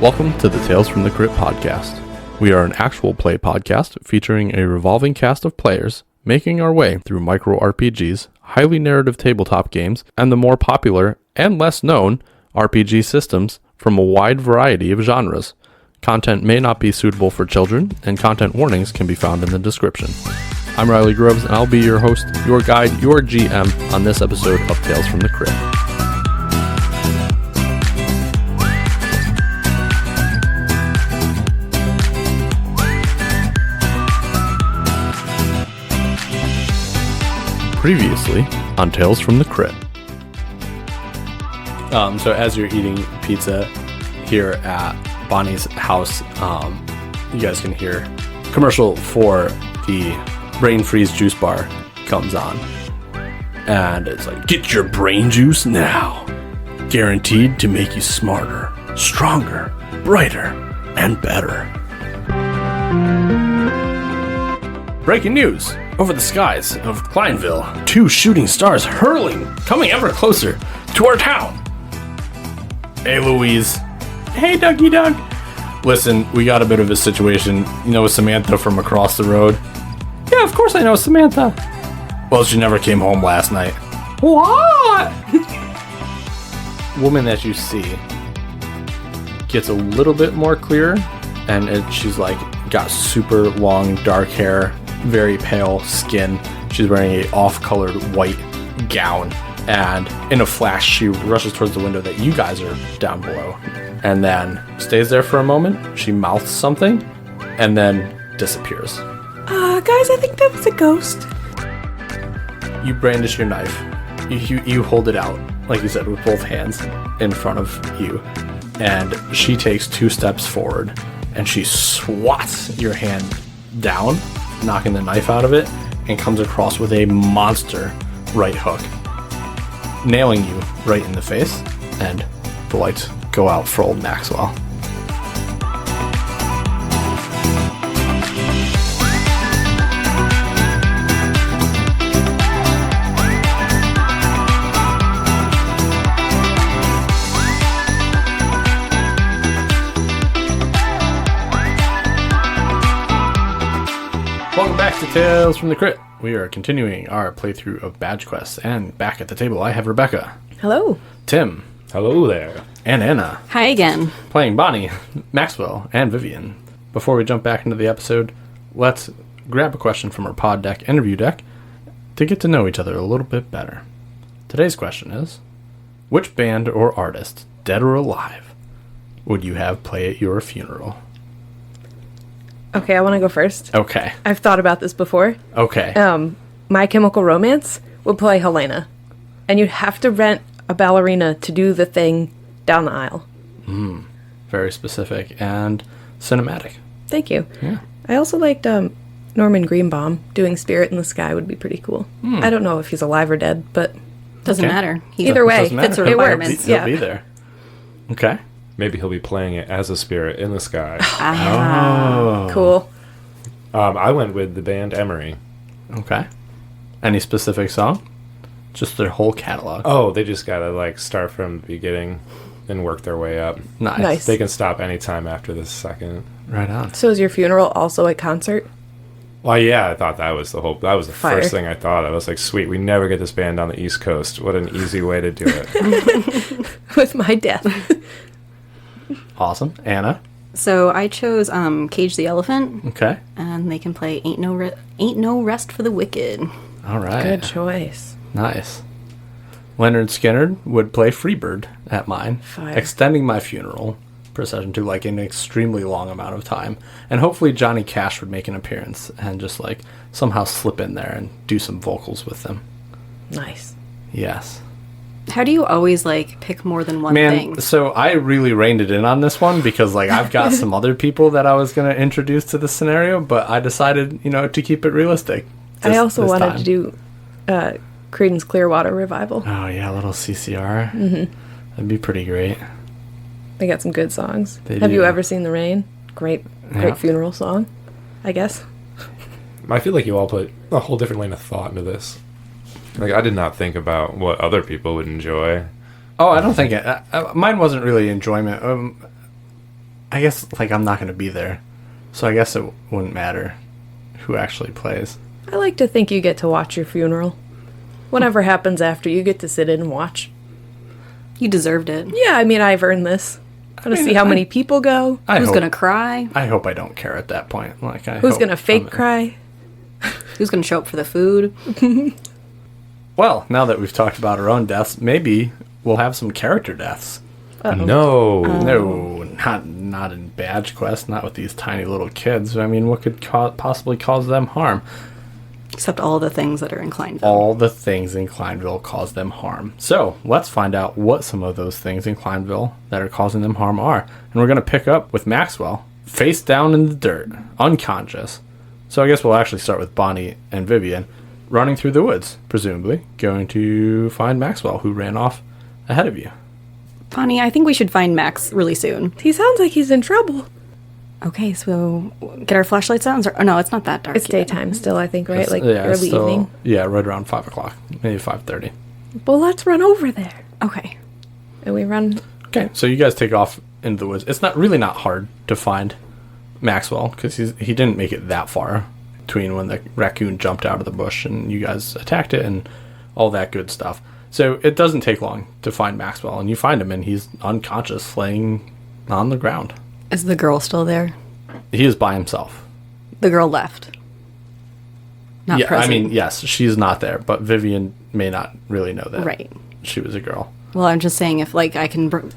Welcome to the Tales from the Crypt podcast. We are an actual play podcast featuring a revolving cast of players making our way through micro RPGs, highly narrative tabletop games, and the more popular and less known RPG systems from a wide variety of genres. Content may not be suitable for children, and content warnings can be found in the description. I'm Riley Groves, and I'll be your host, your guide, your GM on this episode of Tales from the Crypt. Previously on Tales from the Crypt. So as you're eating pizza here at Bonnie's house, you guys can hear commercial for the Brain Freeze juice bar comes on. And it's like, get your brain juice now. Guaranteed to make you smarter, stronger, brighter, and better. Breaking news. Over the skies of Kleinville, 2 shooting stars coming ever closer to our town. Hey, Louise. Hey, Dougie Doug. Listen, we got a bit of a situation. You know Samantha from across the road? Yeah, of course I know Samantha. Well, she never came home last night. What? Woman that you see gets a little bit more clear, and she's like got super long dark hair, very pale skin. She's wearing a off-colored white gown, and in a flash she rushes towards the window that you guys are down below, and then stays there for a moment. She mouths something and then disappears. Guys, I think that was a ghost. You brandish your knife. You hold it out, like you said, with both hands in front of you, and she takes 2 steps forward and she swats your hand down, knocking the knife out of it, and comes across with a monster right hook, nailing you right in the face, and the lights go out for old Maxwell. Welcome back to Tales from the Crypt. We are continuing our playthrough of Badge Quests, and back at the table I have Rebecca. Hello. Tim. Hello there. And Anna. Hi again. Playing Bonnie, Maxwell, and Vivian. Before we jump back into the episode, let's grab a question from our pod deck interview deck to get to know each other a little bit better. Today's question is, which band or artist, dead or alive, would you have play at your funeral? Okay, I want to go first. Okay. I've thought about this before. Okay. My Chemical Romance would play Helena. And you'd have to rent a ballerina to do the thing down the aisle. Very specific and cinematic. Thank you. Yeah. I also liked Norman Greenbaum doing Spirit in the Sky would be pretty cool. I don't know if he's alive or dead, but Doesn't Okay. matter. either way, Doesn't matter. fits the requirements. He'll be there. Okay. Maybe he'll be playing it as a spirit in the sky. Oh. Cool. I went with the band Emery. Okay. Any specific song? Just their whole catalog. Oh, they just gotta start from the beginning and work their way up. Nice. They can stop anytime after the second. Right on. So is your funeral also a concert? Well, yeah, I thought that was the Fire. first thing I thought. I was like, sweet, we never get this band on the East Coast. What an easy way to do it. With my death. Awesome. Anna? So I chose Cage the Elephant, Okay. and they can play Ain't No Rest for the Wicked. All right. Good choice. Nice. Leonard Skinner would play Freebird at mine, Fire. extending my funeral procession to an extremely long amount of time. And hopefully Johnny Cash would make an appearance and just somehow slip in there and do some vocals with them. Nice. Yes. How do you always pick more than one Man, thing? so I really reined it in on this one because I've got some other people that I was going to introduce to the scenario, but I decided, to keep it realistic. I also wanted time. to do Creedence Clearwater Revival. Oh yeah, a little CCR. Mm-hmm. That'd be pretty great. They got some good songs. They Have do. you ever seen The Rain? Great Yeah. funeral song, I guess. I feel like you all put a whole different line of thought into this. I did not think about what other people would enjoy. Oh, I don't think it. Mine wasn't really enjoyment. I guess, like, I'm not going to be there. So I guess it wouldn't matter who actually plays. I like to think you get to watch your funeral. Whatever happens after, you get to sit in and watch. You deserved it. Yeah, I mean, I've earned this. Gonna see how many people go. Who's gonna cry? I hope I don't care at that point. Like, Who's gonna fake cry? Who's gonna show up for the food? Well, now that we've talked about our own deaths, maybe we'll have some character deaths. No. No, not in Badge Quest, not with these tiny little kids. I mean, what could possibly cause them harm? Except all the things that are in Kleinville. All the things in Kleinville cause them harm. So, let's find out what some of those things in Kleinville that are causing them harm are. And we're going to pick up with Maxwell, face down in the dirt, unconscious. So I guess we'll actually start with Bonnie and Vivian, running through the woods, presumably going to find Maxwell, who ran off ahead of you. Bonnie, I think we should find Max really soon. He sounds like he's in trouble. Okay, so get our flashlights out? Oh, no, it's not that dark It's yet. daytime still, I think, right? Like it's early still- evening. Yeah, right around 5 o'clock, maybe 5:30. Well, let's run over there. Okay. And we run. Okay, so you guys take off into the woods. It's not hard to find Maxwell, because he didn't make it that far between when the raccoon jumped out of the bush and you guys attacked it and all that good stuff. So it doesn't take long to find Maxwell, and you find him, and he's unconscious, laying on the ground. Is the girl still there? He is by himself. The girl left. Not Yeah, present. I mean, yes, she's not there, but Vivian may not really know that. Right. She was a girl. Well, I'm just saying if, like, I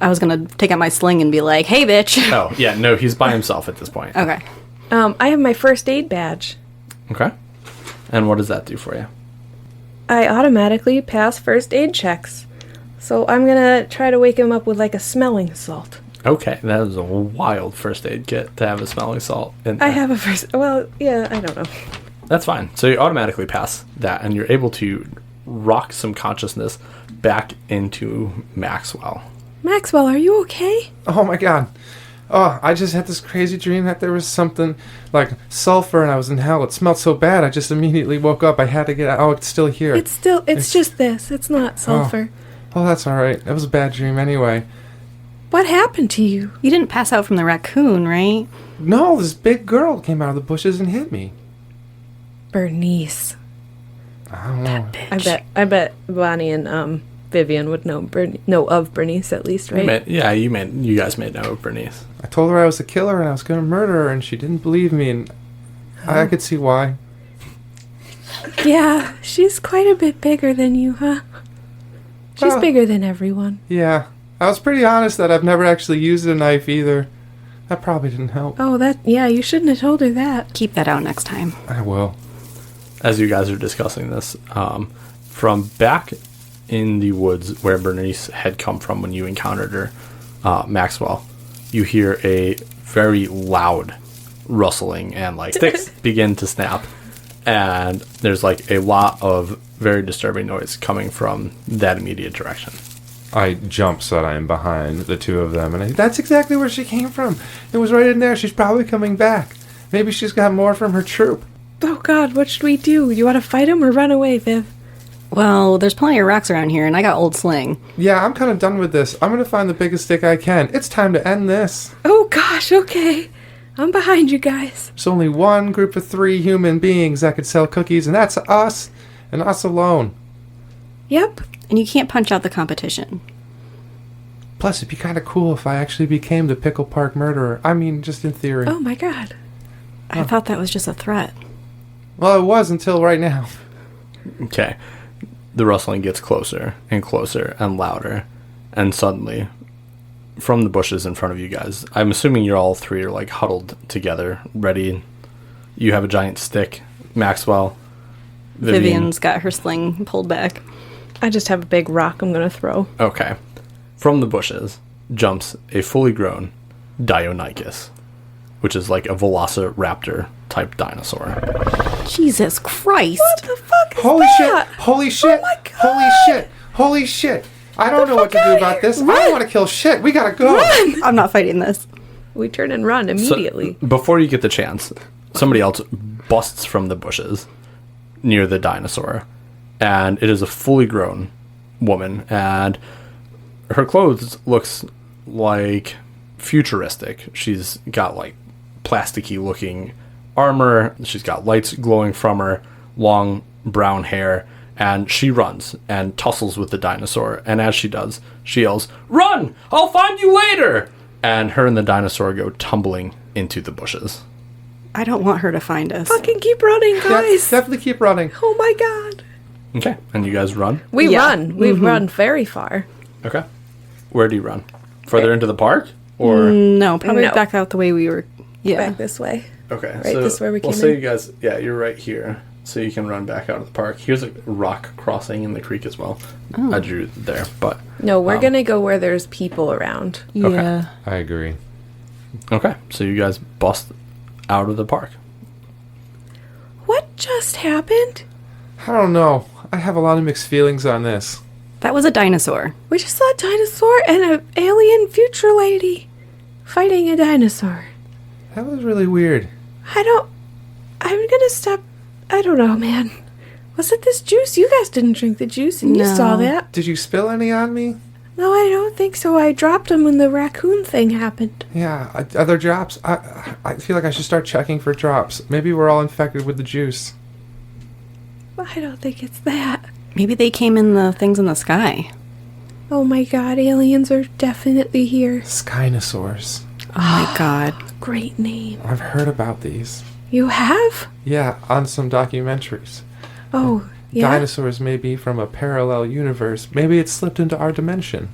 was gonna take out my sling and be like, hey, bitch. Oh, yeah, no, he's by himself at this point. Okay. I have my first aid badge. Okay. And what does that do for you? I automatically pass first aid checks. So I'm gonna try to wake him up with like a smelling salt. Okay, that is a wild first aid kit to have a smelling salt in there. I have a first. Well, yeah, I don't know. That's fine. So you automatically pass that, and you're able to rock some consciousness back into Maxwell. Maxwell, are you okay? Oh my god. Oh, I just had this crazy dream that there was something like sulfur and I was in hell. It smelled so bad, I just immediately woke up. I had to get out. Oh, it's still here. It's just this. It's not sulfur. Oh, that's alright. It was a bad dream anyway. What happened to you? You didn't pass out from the raccoon, right? No, this big girl came out of the bushes and hit me. Bernice. I don't know. I bet Bonnie and Vivian would know of Bernice at least, right? You guys may know of Bernice. I told her I was a killer and I was going to murder her, and she didn't believe me, and I could see why. Yeah, she's quite a bit bigger than you, huh? She's bigger than everyone. Yeah. I was pretty honest that I've never actually used a knife either. That probably didn't help. Oh, you shouldn't have told her that. Keep that out next time. I will. As you guys are discussing this, from back in the woods where Bernice had come from when you encountered her, Maxwell, you hear a very loud rustling and like sticks begin to snap, and there's like a lot of very disturbing noise coming from that immediate direction. I jump so that I am behind the two of them, and that's exactly where she came from. It was right in there. She's probably coming back. Maybe she's got more from her troop. Oh God, what should we do? You want to fight him or run away, Viv? Well, there's plenty of rocks around here, and I got old sling. Yeah, I'm kind of done with this. I'm going to find the biggest stick I can. It's time to end this. Oh gosh, okay. I'm behind you guys. There's only one group of 3 human beings that could sell cookies, and that's us, and us alone. Yep. And you can't punch out the competition. Plus, it'd be kind of cool if I actually became the Pickle Park murderer. I mean, just in theory. Oh my God. I thought that was just a threat. Well, it was until right now. Okay. The rustling gets closer and closer and louder, and suddenly, from the bushes in front of you guys, I'm assuming you're all 3 are like huddled together, ready. You have a giant stick, Maxwell. Vivian's got her sling pulled back. I just have a big rock I'm going to throw. Okay. From the bushes jumps a fully grown Deinonychus, which is like a velociraptor type dinosaur. Jesus Christ. What the fuck is Holy that? shit! Holy shit! Oh my God. Holy shit! Holy shit! I don't know what to do about this. I don't want to kill shit. We gotta go. I'm not fighting this. We turn and run immediately. So, before you get the chance, somebody else busts from the bushes near the dinosaur, and it is a fully grown woman, and her clothes looks like futuristic. She's got like plasticky looking armor. She's got lights glowing from her, long brown hair, and she runs and tussles with the dinosaur. And as she does, she yells, "Run! I'll find you later!" And her and the dinosaur go tumbling into the bushes. I don't want her to find us. Fucking keep running, guys. Definitely keep running. Oh my god. Okay, and you guys run? We Yeah. run. We run very far. Okay. Where do you run? Further into the park? Or... No, probably No. back out the way we were. Yeah. Back this way. Okay, Right, this is where we we'll came say in. you guys, yeah, you're right here, so you can run back out of the park. Here's a rock crossing in the creek as well. I drew there, but No, we're gonna go where there's people around. Yeah. I agree. okay. So you guys bust out of the park. What just happened? I don't know. I have a lot of mixed feelings on this. That was a dinosaur. We just saw a dinosaur and an alien future lady fighting a dinosaur. That was really weird. I'm gonna stop. I don't know, man. Was it this juice? You guys didn't drink the juice and you No. saw that. Did you spill any on me? No, I don't think so. I dropped them when the raccoon thing happened. Yeah, are there drops? I feel like I should start checking for drops. Maybe we're all infected with the juice. I don't think it's that. Maybe they came in the things in the sky. Oh my god, aliens are definitely here. Skynosaurs. Oh my god. Great name. I've heard about these. You have? Yeah, on some documentaries. Oh, yeah. Dinosaurs may be from a parallel universe. Maybe it slipped into our dimension.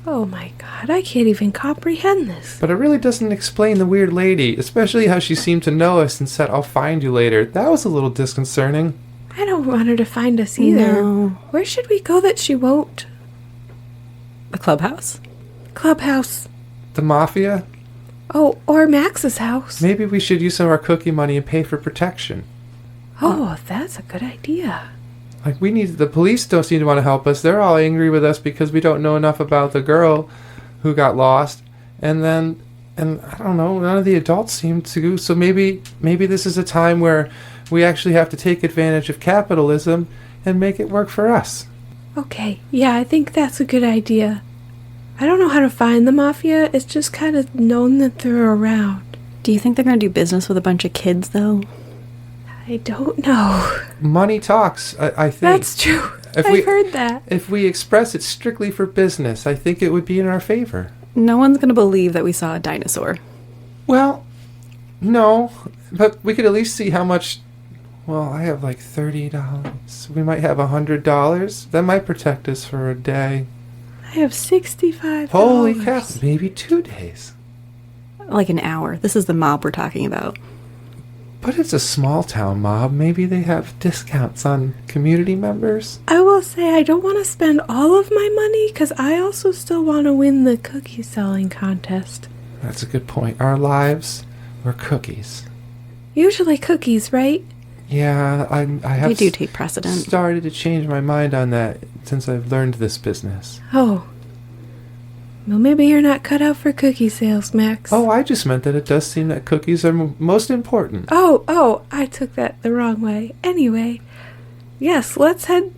Oh my god, I can't even comprehend this. But it really doesn't explain the weird lady, especially how she seemed to know us and said, "I'll find you later." That was a little disconcerting. I don't want her to find us either. No. Where should we go that she won't? The clubhouse? Clubhouse. The Mafia? Oh, or Max's house. Maybe we should use some of our cookie money and pay for protection. Oh, that's a good idea. Like, the police don't seem to want to help us. They're all angry with us because we don't know enough about the girl who got lost. And I don't know, none of the adults seem to. So maybe this is a time where we actually have to take advantage of capitalism and make it work for us. Okay, yeah, I think that's a good idea. I don't know how to find the Mafia. It's just kind of known that they're around. Do you think they're going to do business with a bunch of kids, though? I don't know. Money talks, I think. That's true. I've heard that. If we express it strictly for business, I think it would be in our favor. No one's going to believe that we saw a dinosaur. Well, no, but we could at least see how much. Well, I have like $30. We might have $100. That might protect us for a day. I have $65. Holy cow. Maybe 2 days. Like an hour. This is the mob we're talking about. But it's a small town mob. Maybe they have discounts on community members. I will say I don't want to spend all of my money because I also still want to win the cookie selling contest. That's a good point. Our lives were cookies. Usually cookies, right? Yeah, I have We do take precedent. started to change my mind on that since I've learned this business. Oh. Well, maybe you're not cut out for cookie sales, Max. Oh, I just meant that it does seem that cookies are most important. Oh, I took that the wrong way. Anyway, yes, let's head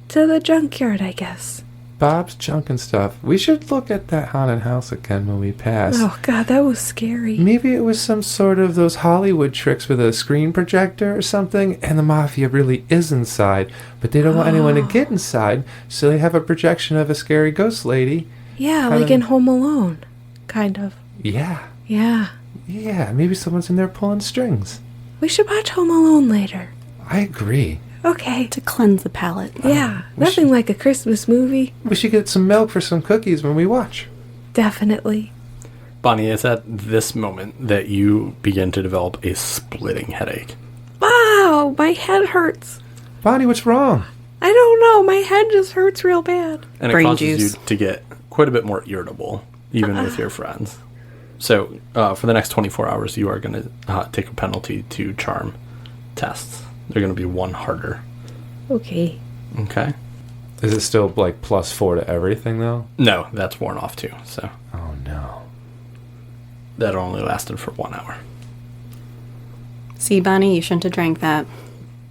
to the junkyard, I guess. Bob's junk and stuff. We should look at that haunted house again when we pass. Oh, God, that was scary. Maybe it was some sort of those Hollywood tricks with a screen projector or something, and the Mafia really is inside, but they don't want anyone to get inside, so they have a projection of a scary ghost lady. Yeah, like in Home Alone. Kind of. Yeah. Yeah. Yeah, maybe someone's in there pulling strings. We should watch Home Alone later. I agree. Okay. To cleanse the palate. Yeah, we nothing should- like a Christmas movie. We should get some milk for some cookies when we watch. Definitely. Bonnie, it's at this moment that you begin to develop a splitting headache. Wow, my head hurts. Bonnie, what's wrong? I don't know, my head just hurts real bad. And it Brain causes juice. you to get quite a bit more irritable, even with your friends. So, for the next 24 hours, you are going to take a penalty to charm tests. They're going to be one harder. Okay. Okay? Is it still like +4 to everything, though? No, that's worn off too. So, Oh, no. that only lasted for 1 hour. See, Bonnie, you shouldn't have drank that.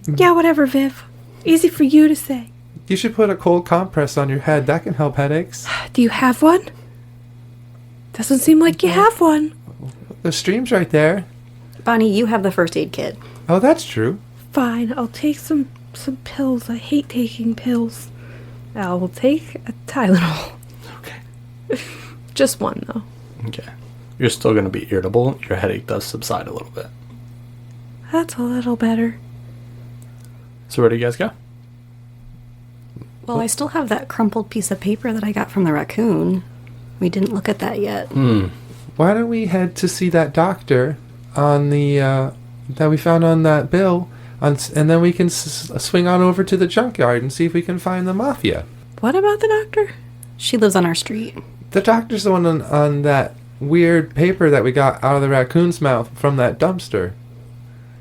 Yeah, whatever, Viv. Easy for you to say. You should put a cold compress on your head. That can help headaches. Do you have one? Doesn't seem like you have one. The stream's right there. Bonnie, you have the first aid kit. Oh, that's true. Fine, I'll take some pills. I hate taking pills. I will take a Tylenol. Okay. Just one, though. Okay. You're still going to be irritable. Your headache does subside a little bit. That's a little better. So where do you guys go? Well, I still have that crumpled piece of paper that I got from the raccoon. We didn't look at that yet. Why don't we head to see that doctor on the that we found on that bill, and then we can swing on over to the junkyard and see if we can find the Mafia. What about the doctor? She lives on our street. The doctor's the one on that weird paper that we got out of the raccoon's mouth from that dumpster.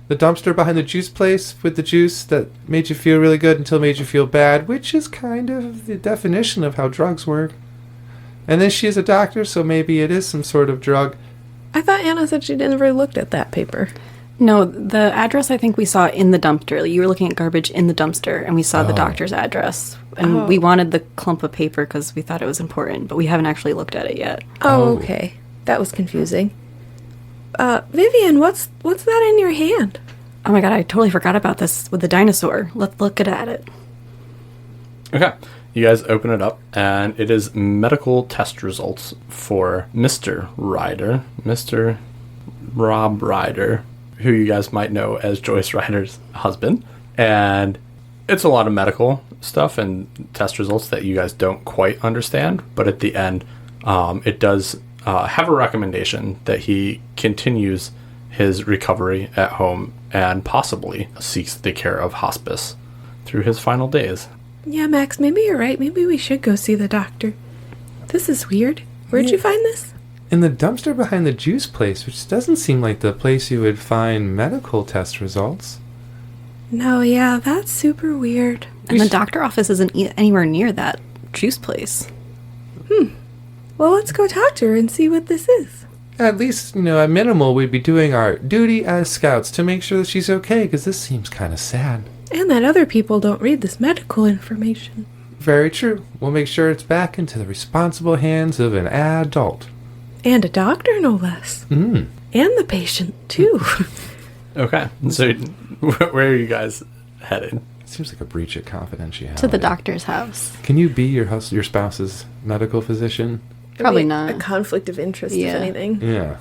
The dumpster behind the juice place with the juice that made you feel really good until it made you feel bad, which is kind of the definition of how drugs work. And then she is a doctor, so maybe it is some sort of drug. I thought Anna said she never looked at that paper. No, the address I think we saw in the dumpster. You were looking at garbage in the dumpster, and we saw the doctor's address. And we wanted the clump of paper because we thought it was important, but we haven't actually looked at it yet. Oh, okay. That was confusing. Vivian, what's that in your hand? Oh my god, I totally forgot about this with the dinosaur. Let's look at it. Okay. You guys open it up, and it is medical test results for Mr. Ryder, Mr. Rob Ryder, who you guys might know as Joyce Ryder's husband. And it's a lot of medical stuff and test results that you guys don't quite understand, but at the end, it does have a recommendation that he continues his recovery at home and possibly seeks the care of hospice through his final days. Yeah, Max, maybe you're right. Maybe we should go see the doctor. This is weird. Where'd you find this? In the dumpster behind the juice place, which doesn't seem like the place you would find medical test results. No, yeah, that's super weird. And the doctor office isn't anywhere near that juice place. Well, let's go talk to her and see what this is. At least, at minimal, we'd be doing our duty as scouts to make sure that she's okay, because this seems kind of sad. And that other people don't read this medical information. Very true. We'll make sure it's back into the responsible hands of an adult. And a doctor, no less. And the patient, too. Okay. So where are you guys headed? Seems like a breach of confidentiality. To the doctor's house. Can you be your spouse's medical physician? Probably Maybe not. A conflict of interest, Yeah. if anything. Yeah.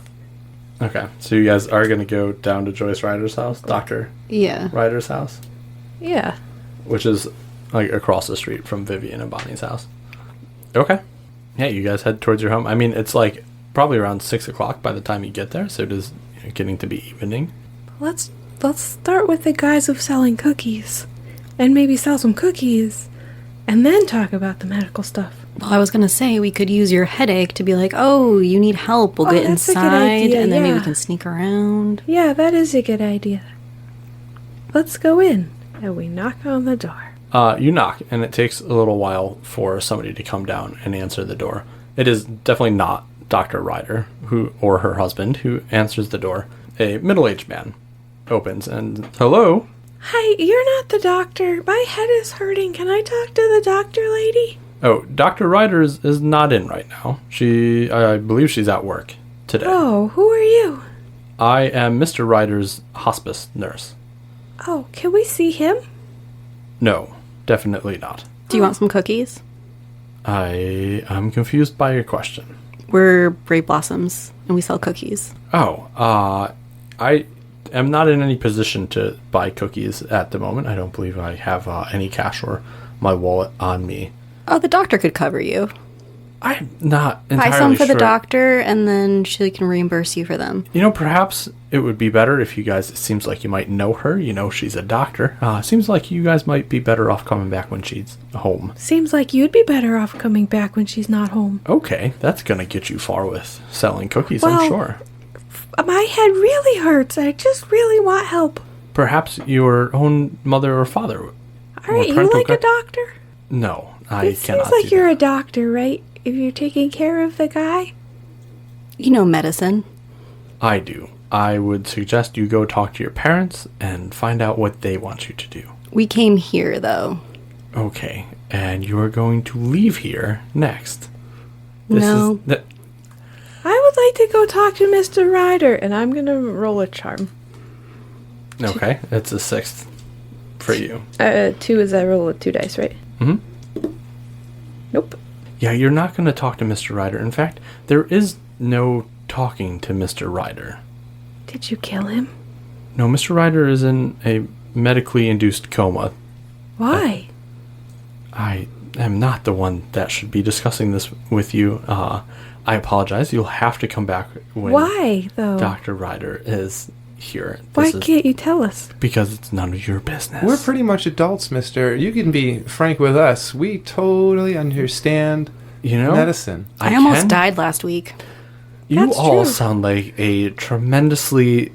Okay. So you guys are going to go down to Joyce Ryder's house, Dr. Yeah. Ryder's house, Yeah. which is like across the street from Vivian and Bonnie's house. Okay. Yeah, you guys head towards your home. I mean, it's like probably around 6 o'clock by the time you get there, so it is getting to be evening. Let's start with the guys of selling cookies. And maybe sell some cookies. And then talk about the medical stuff. Well, I was going to say we could use your headache to be like, oh, you need help. We'll get that's a good inside, idea, and then maybe yeah. we can sneak around. Yeah, that is a good idea. Let's go in. And we knock on the door. You knock, and it takes a little while for somebody to come down and answer the door. It is definitely not Dr. Ryder or her husband who answers the door. A middle-aged man opens and, hello? Hi, you're not the doctor. My head is hurting. Can I talk to the doctor lady? Oh, Dr. Ryder is not in right now. I believe she's at work today. Oh, who are you? I am Mr. Ryder's hospice nurse. Oh, can we see him? No, definitely not. Do you want some cookies? I am confused by your question. We're Brave Blossoms, and we sell cookies. Oh, I am not in any position to buy cookies at the moment. I don't believe I have any cash or my wallet on me. Oh, the doctor could cover you. I'm not entirely Buy some for sure. the doctor, and then she can reimburse you for them. Perhaps it would be better if you guys, it seems like you might know her. She's a doctor. Seems like you guys might be better off coming back when she's home. Seems like you'd be better off coming back when she's not home. Okay, that's going to get you far with selling cookies, Well, I'm sure. My head really hurts. I just really want help. Perhaps your own mother or father. Aren't you like a doctor? No, I It cannot seems like do you're that. a doctor, right? If you're taking care of the guy? You know medicine. I do. I would suggest you go talk to your parents and find out what they want you to do. We came here, though. Okay, and you are going to leave here next. No. I'm like to go talk to Mr. Ryder, and I'm gonna roll a charm. Okay, it's a 6th for you. 2 is I roll with 2 dice, right? Mm-hmm. Nope. Yeah, you're not going to talk to Mr. Ryder. In fact, there is no talking to Mr. Ryder. Did you kill him? No, Mr. Ryder is in a medically induced coma. Why? I am not the one that should be discussing this with you. I apologize. You'll have to come back when Why, though? Dr. Ryder is here. Why can't you tell us? Because it's none of your business. We're pretty much adults, mister. You can be frank with us. We totally understand medicine. I almost died last week. You That's all true. sound like a tremendously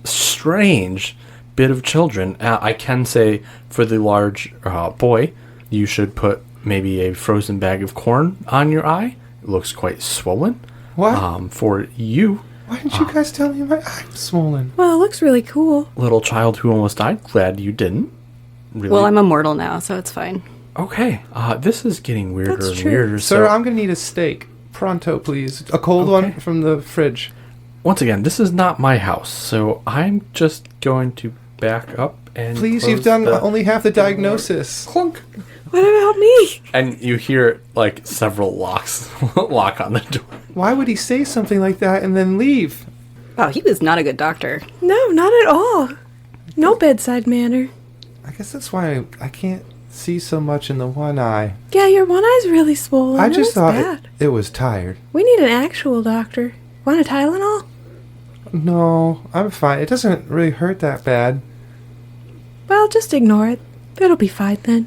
strange bit of children. I can say for the large boy, you should put maybe a frozen bag of corn on your eye. It looks quite swollen. What? For you, Why didn't you guys tell me my eye's swollen? Well, it looks really cool. little child who almost died, glad you didn't. Really? Well, I'm immortal now, so it's fine. Okay, this is getting weirder That's and true. weirder. Sir, So, I'm going to need a steak. Pronto, please. A cold Okay. one from the fridge. once again, this is not my house, so I'm just going to back up and Please, close you've done the only half the diagnosis. clunk. What about me? And you hear like several locks lock on the door. Why would he say something like that and then leave? Wow, he was not a good doctor. No, not at all. No bedside manner. I guess that's why I can't see so much in the one eye. Yeah, your one eye's really swollen. I just It's thought bad. it was tired. We need an actual doctor. Want a Tylenol? No, I'm fine. It doesn't really hurt that bad. Well, just ignore it. It'll be fine then.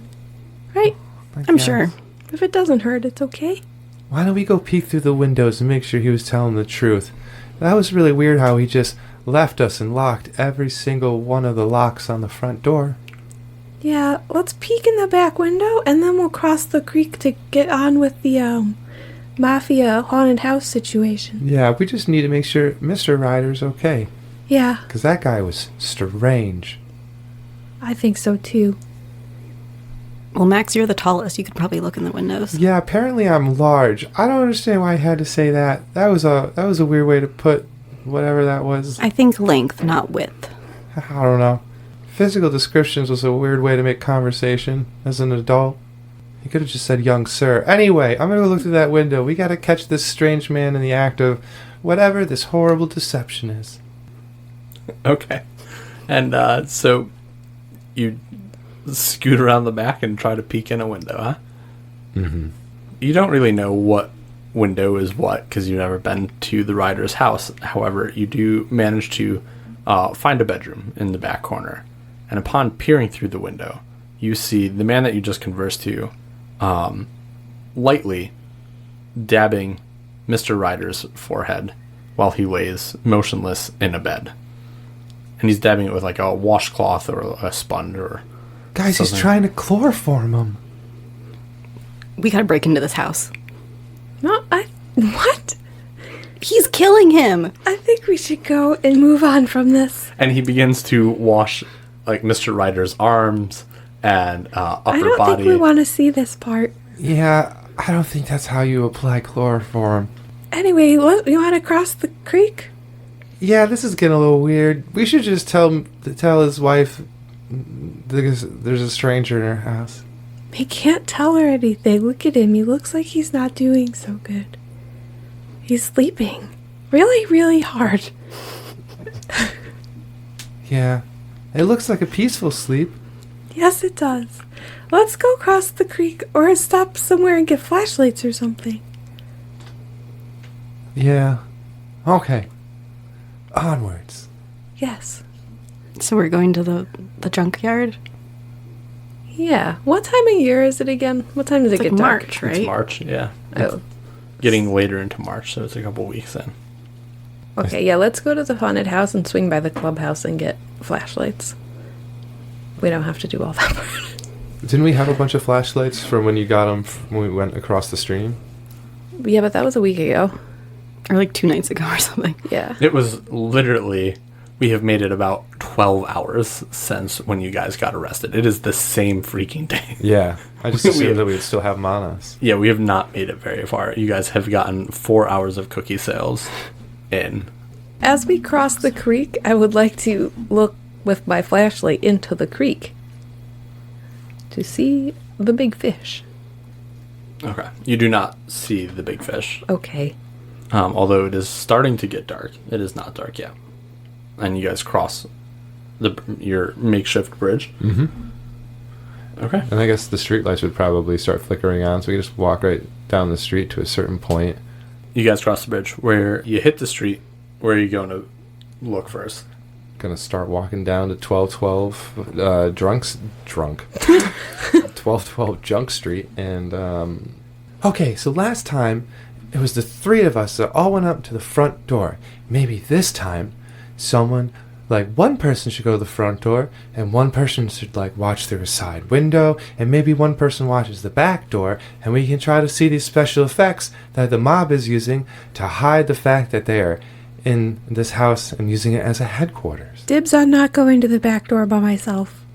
Right? I I'm guess. sure. If it doesn't hurt, it's okay. Why don't we go peek through the windows and make sure he was telling the truth? That was really weird how he just left us and locked every single one of the locks on the front door. Yeah, let's peek in the back window, and then we'll cross the creek to get on with the, Mafia haunted house situation. Yeah, we just need to make sure Mr. Ryder's okay. Yeah, Because that guy was strange. I think so too. Well, Max, you're the tallest. You could probably look in the windows. Yeah, apparently I'm large. I don't understand why I had to say that. That was a weird way to put whatever that was. I think length, not width. I don't know. Physical descriptions was a weird way to make conversation as an adult. You could have just said young sir. Anyway, I'm gonna go look through that window. We gotta catch this strange man in the act of whatever this horrible deception is. Okay. And so you scoot around the back and try to peek in a window, huh? Mm-hmm. You don't really know what window is what because you've never been to the Ryder's house. However, you do manage to find a bedroom in the back corner. And upon peering through the window, you see the man that you just conversed to lightly dabbing Mr. Ryder's forehead while he lays motionless in a bed. And he's dabbing it with like a washcloth or a sponge or Guys, he's something. trying to chloroform him. We gotta break into this house. No, what? He's killing him! I think we should go and move on from this. And he begins to wash like Mr. Ryder's arms and upper I don't body. think we want to see this part. Yeah, I don't think that's how you apply chloroform. Anyway, you want to cross the creek? Yeah, this is getting a little weird. We should just tell his wife there's a stranger in her house. He can't tell her anything. Look at him. He looks like he's not doing so good. He's sleeping. Really, really hard. Yeah, it looks like a peaceful sleep. Yes, it does. Let's go cross the creek or stop somewhere and get flashlights or something. Yeah. Okay. Onwards. Yes. So we're going to the junkyard? Yeah. What time of year is it again? What time does it It's get like dark? March, right? It's March, yeah. Oh. Getting later into March, so it's a couple weeks in. Okay, yeah, let's go to the haunted house and swing by the clubhouse and get flashlights. We don't have to do all that part. Didn't we have a bunch of flashlights from when you got them when we went across the stream? Yeah, but that was a week ago. Or like 2 nights ago or something. Yeah. It was literally, we have made it about 12 hours since when you guys got arrested. It is the same freaking day. Yeah. I just We- assumed that we'd still have them on us. Yeah, we have not made it very far. You guys have gotten 4 hours of cookie sales. in. As we cross the creek, I would like to look with my flashlight into the creek to see the big fish. Okay. You do not see the big fish. Okay. Although it is starting to get dark. It is not dark yet. And you guys cross your makeshift bridge. Mm-hmm. Okay. And I guess the streetlights would probably start flickering on, so we just walk right down the street to a certain point. You guys cross the bridge. Where you hit the street, where are you going to look first? Gonna start walking down to 1212 drunk 1212 Junk Street, and okay, so last time it was the three of us that all went up to the front door. Maybe this time someone, like one person should go to the front door and one person should like watch through a side window, and maybe one person watches the back door, and we can try to see these special effects that the mob is using to hide the fact that they are in this house and using it as a headquarters. Dibs on not going to the back door by myself.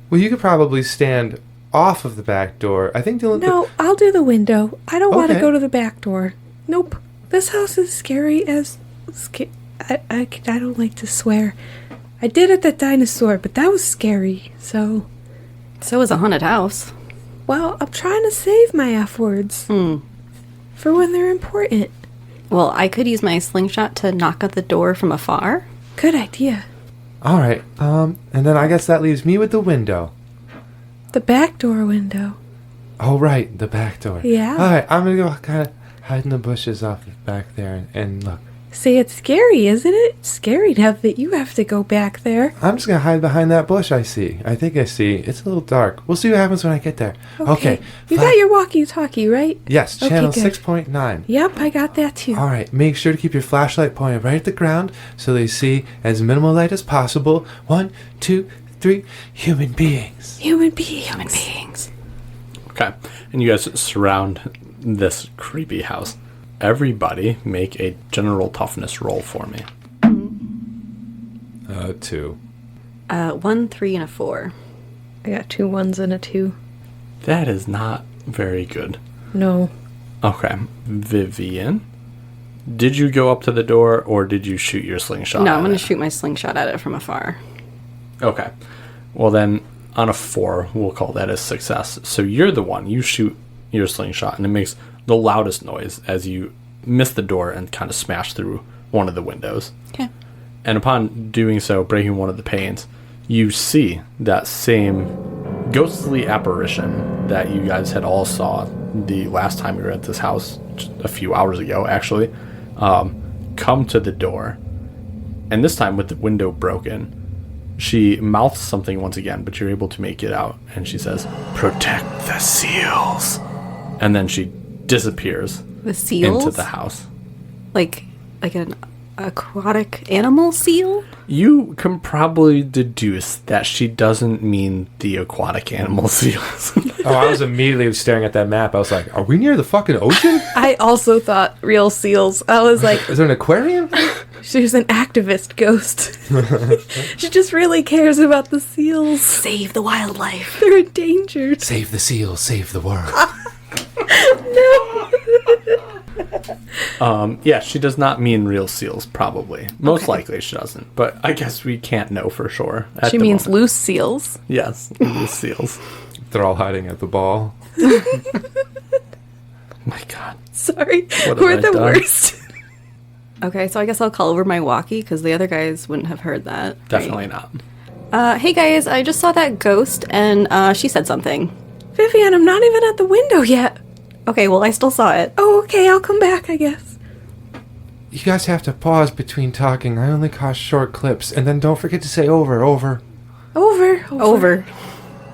Well, you could probably stand off of the back door. I think No, I'll do the window. I don't want to Okay. go to the back door. Nope. This house is scary as... I don't like to swear. I did at the dinosaur, but that was scary, so... So is a haunted house. Well, I'm trying to save my F words. For when they're important. Well, I could use my slingshot to knock at the door from afar. Good idea. All right. And then I guess that leaves me with the window. The back door window. Oh, right, the back door. Yeah. All right, I'm gonna go kind of hide in the bushes off back there and look. See, it's scary, isn't it? It's scary now that you have to go back there. I'm just gonna hide behind that bush. I think I see. It's a little dark. We'll see what happens when I get there. Okay. You got your walkie-talkie, right? Yes, Okay, channel good. 6.9. Yep, I got that too. All right, make sure to keep your flashlight pointed right at the ground so they see as minimal light as possible. 1, 2, 3, human beings. Human beings. Human beings. Okay. And you guys surround this creepy house. Everybody make a general toughness roll for me. 2. 1, 3, and a 4. I got 2 1s and a 2. That is not very good. No. Okay. Vivian, did you go up to the door or did you shoot your slingshot? No, I'm at going it? to shoot my slingshot at it from afar. Okay. Well, then, on a 4, we'll call that a success. So you're the one. You shoot your slingshot, and it makes the loudest noise as you miss the door and kind of smash through one of the windows. Okay. And upon doing so, breaking one of the panes, you see that same ghostly apparition that you guys had all saw the last time we were at this house, just a few hours ago, actually, come to the door. And this time, with the window broken, she mouths something once again, but you're able to make it out. And she says, "Protect the seals." And then she disappears The seals? into the house. Like an aquatic animal seal? You can probably deduce that she doesn't mean the aquatic animal seals. Oh, I was immediately staring at that map. I was like, are we near the fucking ocean? I also thought real seals. I was like, Is there an aquarium? she's an activist ghost. She just really cares about the seals. Save the wildlife. They're endangered. Save the seals, save the world. Yeah, she does not mean real seals, probably. Most likely she doesn't, but I guess we can't know for sure. She means loose seals. Yes, loose seals. They're all hiding at the ball. My God. Sorry. What have We're I the done? worst. Okay, so I guess I'll call over my walkie because the other guys wouldn't have heard that. right? Definitely not. Hey guys, I just saw that ghost and she said something. Vivian, I'm not even at the window yet. Okay, well, I still saw it. Oh, okay, I'll come back, I guess. You guys have to pause between talking. I only caught short clips. And then don't forget to say over. Over.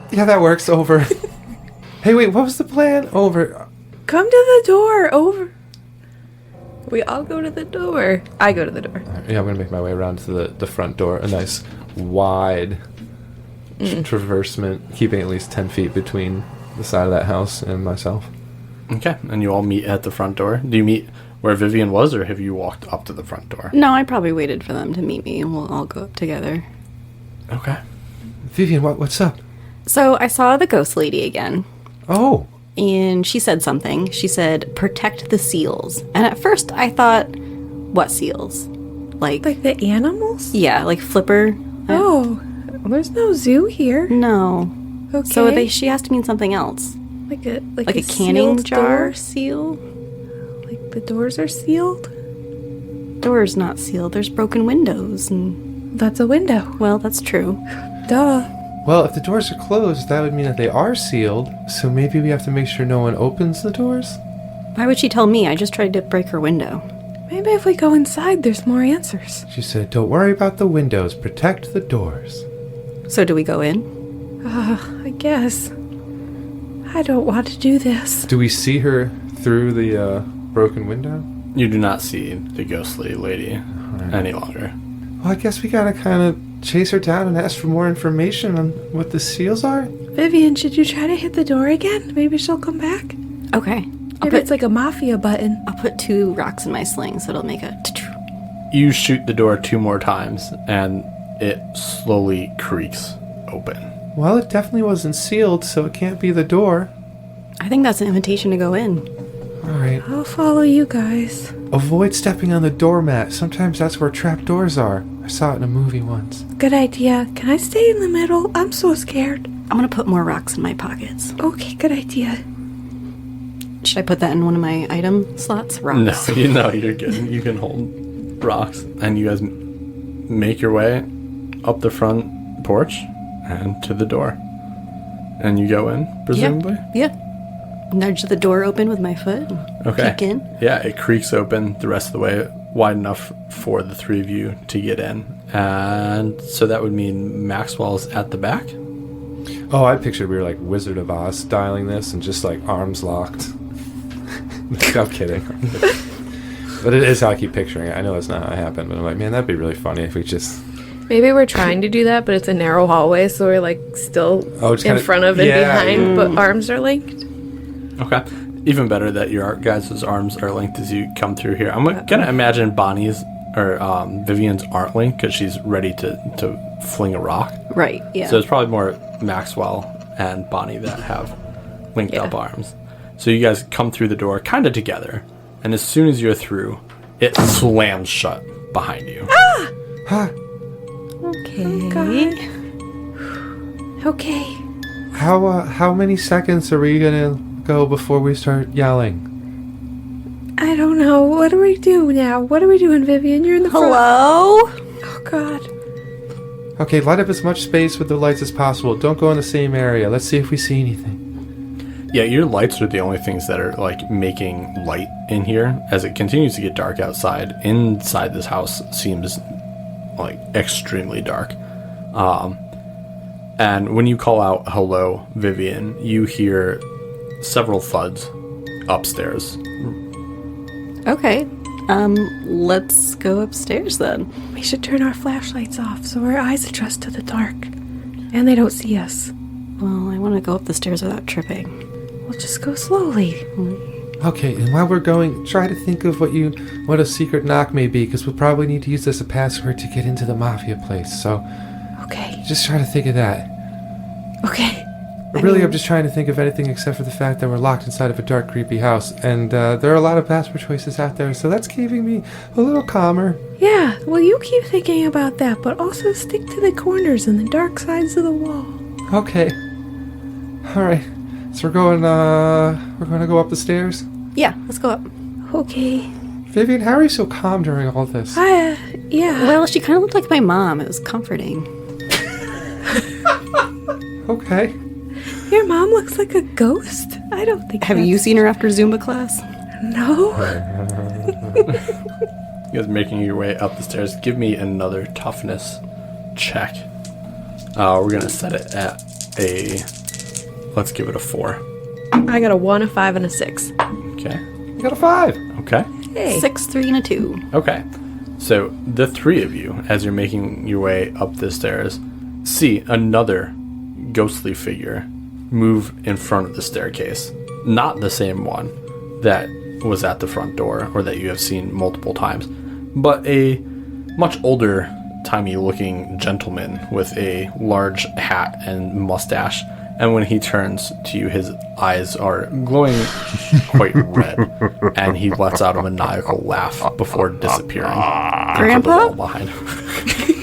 Yeah, that works. Over. Hey, wait, what was the plan? Over. Come to the door. Over. We all go to the door. I go to the door. Yeah, I'm going to make my way around to the front door. A nice, wide traversement, keeping at least 10 feet between the side of that house and myself. Okay, and you all meet at the front door. Do you meet where Vivian was, or have you walked up to the front door? No, I probably waited for them to meet me and we'll all go up together. Okay. Vivian, what's up? So I saw the ghost lady again. Oh. And she said something. She said, "Protect the seals." And at first I thought, What seals? Like the animals? yeah, like Flipper. Oh, there's no zoo here. No. Okay. So she has to mean something else. like Like a canning sealed jar door? seal? Like the doors are sealed? Door's not sealed. There's broken windows and That's a window. well, that's true. Duh. Well, if the doors are closed, that would mean that they are sealed. So maybe we have to make sure no one opens the doors? Why would she tell me? I just tried to break her window. Maybe if we go inside, there's more answers. She said, don't worry about the windows. Protect the doors. So do we go in? I guess. I don't want to do this. Do we see her through the broken window? You do not see the ghostly lady any longer. Well, I guess we gotta kind of chase her down and ask for more information on what the seals are. Vivian, should you try to hit the door again? Maybe she'll come back. Okay. Maybe it's like a Mafia button. I'll put 2 rocks in my sling so it'll make a You shoot the door 2 more times, and it slowly creaks open. Well, it definitely wasn't sealed, so it can't be the door. I think that's an invitation to go in. Alright. I'll follow you guys. Avoid stepping on the doormat. Sometimes that's where trap doors are. I saw it in a movie once. Good idea. Can I stay in the middle? I'm so scared. I'm gonna put more rocks in my pockets. Okay, good idea. Should I put that in one of my item slots? Rocks. No, you're good. You can hold rocks, and you guys make your way up the front porch and to the door. And you go in, presumably? Yeah. Nudge the door open with my foot. Okay. Peek in. Yeah, it creaks open the rest of the way, wide enough for the 3 of you to get in. And so that would mean Maxwell's at the back. Oh, I pictured we were like Wizard of Oz styling this and just like arms locked. I'm kidding. But it is how I keep picturing it. I know that's not how it happened, but I'm like, man, that'd be really funny if we just... Maybe we're trying to do that, but it's a narrow hallway, so we're like still just in kinda- front of and yeah, behind, but arms are linked. Okay. Even better that your guys' arms are linked as you come through here. I'm gonna imagine Bonnie's or Vivian's aren't linked because she's ready to fling a rock. Right, yeah. So it's probably more Maxwell and Bonnie that have linked up arms. So you guys come through the door kind of together, and as soon as you're through, it slams shut behind you. Huh? okay. Okay. How many seconds are we gonna go before we start yelling? I don't know. What do we do now? What are we doing, Vivian? You're in the front. Hello? Oh, God. Okay, light up as much space with the lights as possible. Don't go in the same area. Let's see if we see anything. Yeah, your lights are the only things that are like making light in here. As it continues to get dark outside, inside this house seems like extremely dark. And when you call out hello, Vivian, you hear several thuds upstairs. Okay. Let's go upstairs then. We should turn our flashlights off so our eyes adjust to the dark. And they don't see us. Well, I want to go up the stairs without tripping. We'll just go slowly. Okay, and while we're going, try to think of what a secret knock may be, because we'll probably need to use this as a password to get into the Mafia place. So Okay. just try to think of that. Okay. I'm just trying to think of anything except for the fact that we're locked inside of a dark, creepy house, and there are a lot of password choices out there, so that's keeping me a little calmer. Yeah, well, you keep thinking about that, but also stick to the corners and the dark sides of the wall. Okay. All right. So we're going to go up the stairs. Yeah, let's go up. Okay. Vivian, how are you so calm during all this? Yeah. Well, she kind of looked like my mom. It was comforting. Okay. Your mom looks like a ghost. I don't think Have you seen her after Zumba class? No. You guys making your way up the stairs. Give me another toughness check. We're gonna set it at let's give it a 4. I got a 1, a 5, and a 6. Okay. I got a 5. Okay. Hey. 6, 3, and a 2. Okay. So the 3 of you, as you're making your way up the stairs, see another ghostly figure move in front of the staircase. Not the same one that was at the front door or that you have seen multiple times, but a much older timey looking gentleman with a large hat and mustache And when he turns to you, his eyes are glowing quite red, and he lets out a maniacal laugh before disappearing into the wall behind him.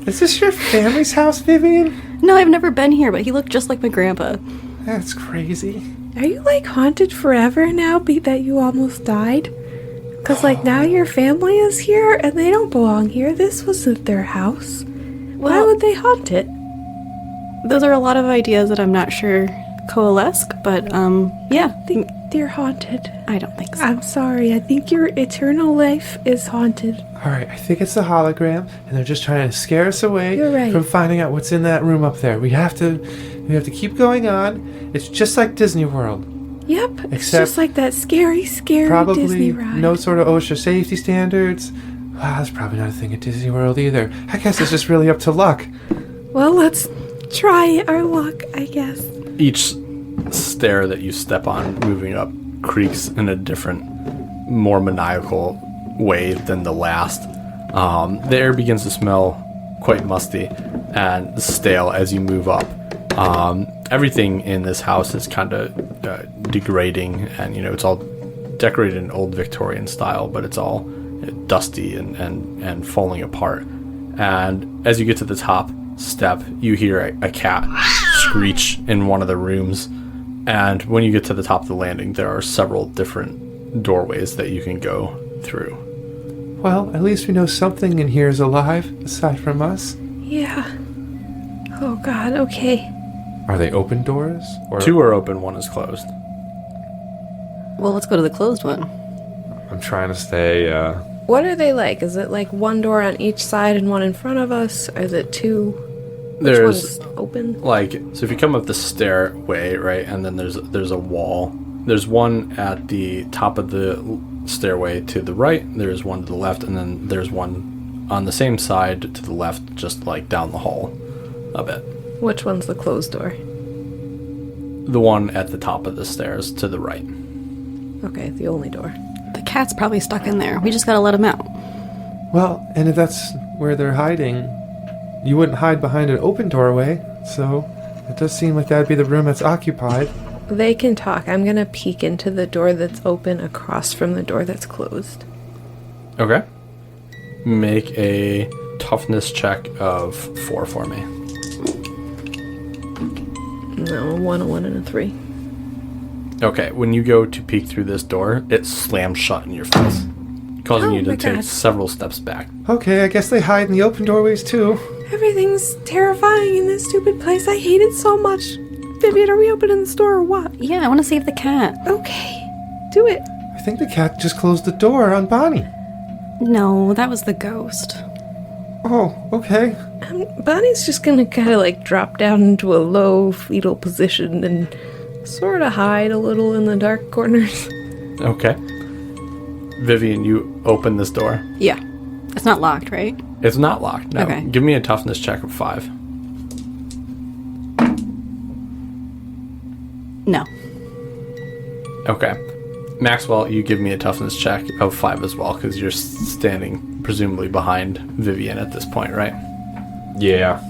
Is this your family's house, Vivian? No, I've never been here, but he looked just like my grandpa. That's crazy. Are you like haunted forever now that you almost died? Because like now your family is here and they don't belong here. This wasn't their house. Why would they haunt it? Those are a lot of ideas that I'm not sure coalesce, but yeah. I think they're haunted. I don't think so. I'm sorry. I think your eternal life is haunted. All right, I think it's a hologram, and they're just trying to scare us away You're right. from finding out what's in that room up there. We have to keep going on. It's just like Disney World. Yep. It's Except just like that scary Disney Probably ride. no sort of OSHA safety standards. Wow, that's probably not a thing at Disney World either. I guess it's just really up to luck. Well, let's try our luck, I guess. Each stair that you step on moving up creaks in a different, more maniacal way than the last. The air begins to smell quite musty and stale as you move up. Everything in this house is kind of degrading, and it's all decorated in old Victorian style, but it's all dusty and falling apart. And as you get to the top step, you hear a cat screech in one of the rooms, and when you get to the top of the landing, there are several different doorways that you can go through. Well, at least we know something in here is alive, aside from us. Yeah. Oh, God. Okay. Are they open doors? Or Two are open, one is closed. Well, let's go to the closed one. I'm trying to stay, What are they like? Is it like one door on each side and one in front of us? Or is it two? Which There's one's open? so if you come up the stairway, right, and then there's a wall. There's one at the top of the stairway to the right, there's one to the left, and then there's one on the same side to the left, just like down the hall a bit. Which one's the closed door? The one at the top of the stairs to the right. Okay, the only door. The cat's probably stuck in there. We just gotta let him out. well, and if that's where they're hiding, you wouldn't hide behind an open doorway, so it does seem like that'd be the room that's occupied. They can talk. I'm gonna peek into the door that's open across from the door that's closed. Okay. Make a toughness check of 4 for me. No, a 1, and a 3. Okay, when you go to peek through this door, it slams shut in your face, causing Oh you to my take God. several steps back. Okay, I guess they hide in the open doorways too. Everything's terrifying in this stupid place. I hate it so much. Vivian, are we opening the store or what? Yeah, I want to save the cat. Okay. Do it. I think the cat just closed the door on Bonnie. No, that was the ghost. Oh, okay. Bonnie's just gonna kind of like drop down into a low fetal position and sort of hide a little in the dark corners. Okay. Vivian, you open this door. Yeah. It's not locked, right? It's not locked. No. Okay. Give me a toughness check of 5. No. Okay. Maxwell, you give me a toughness check of 5 as well, because you're standing presumably behind Vivian at this point, right? Yeah.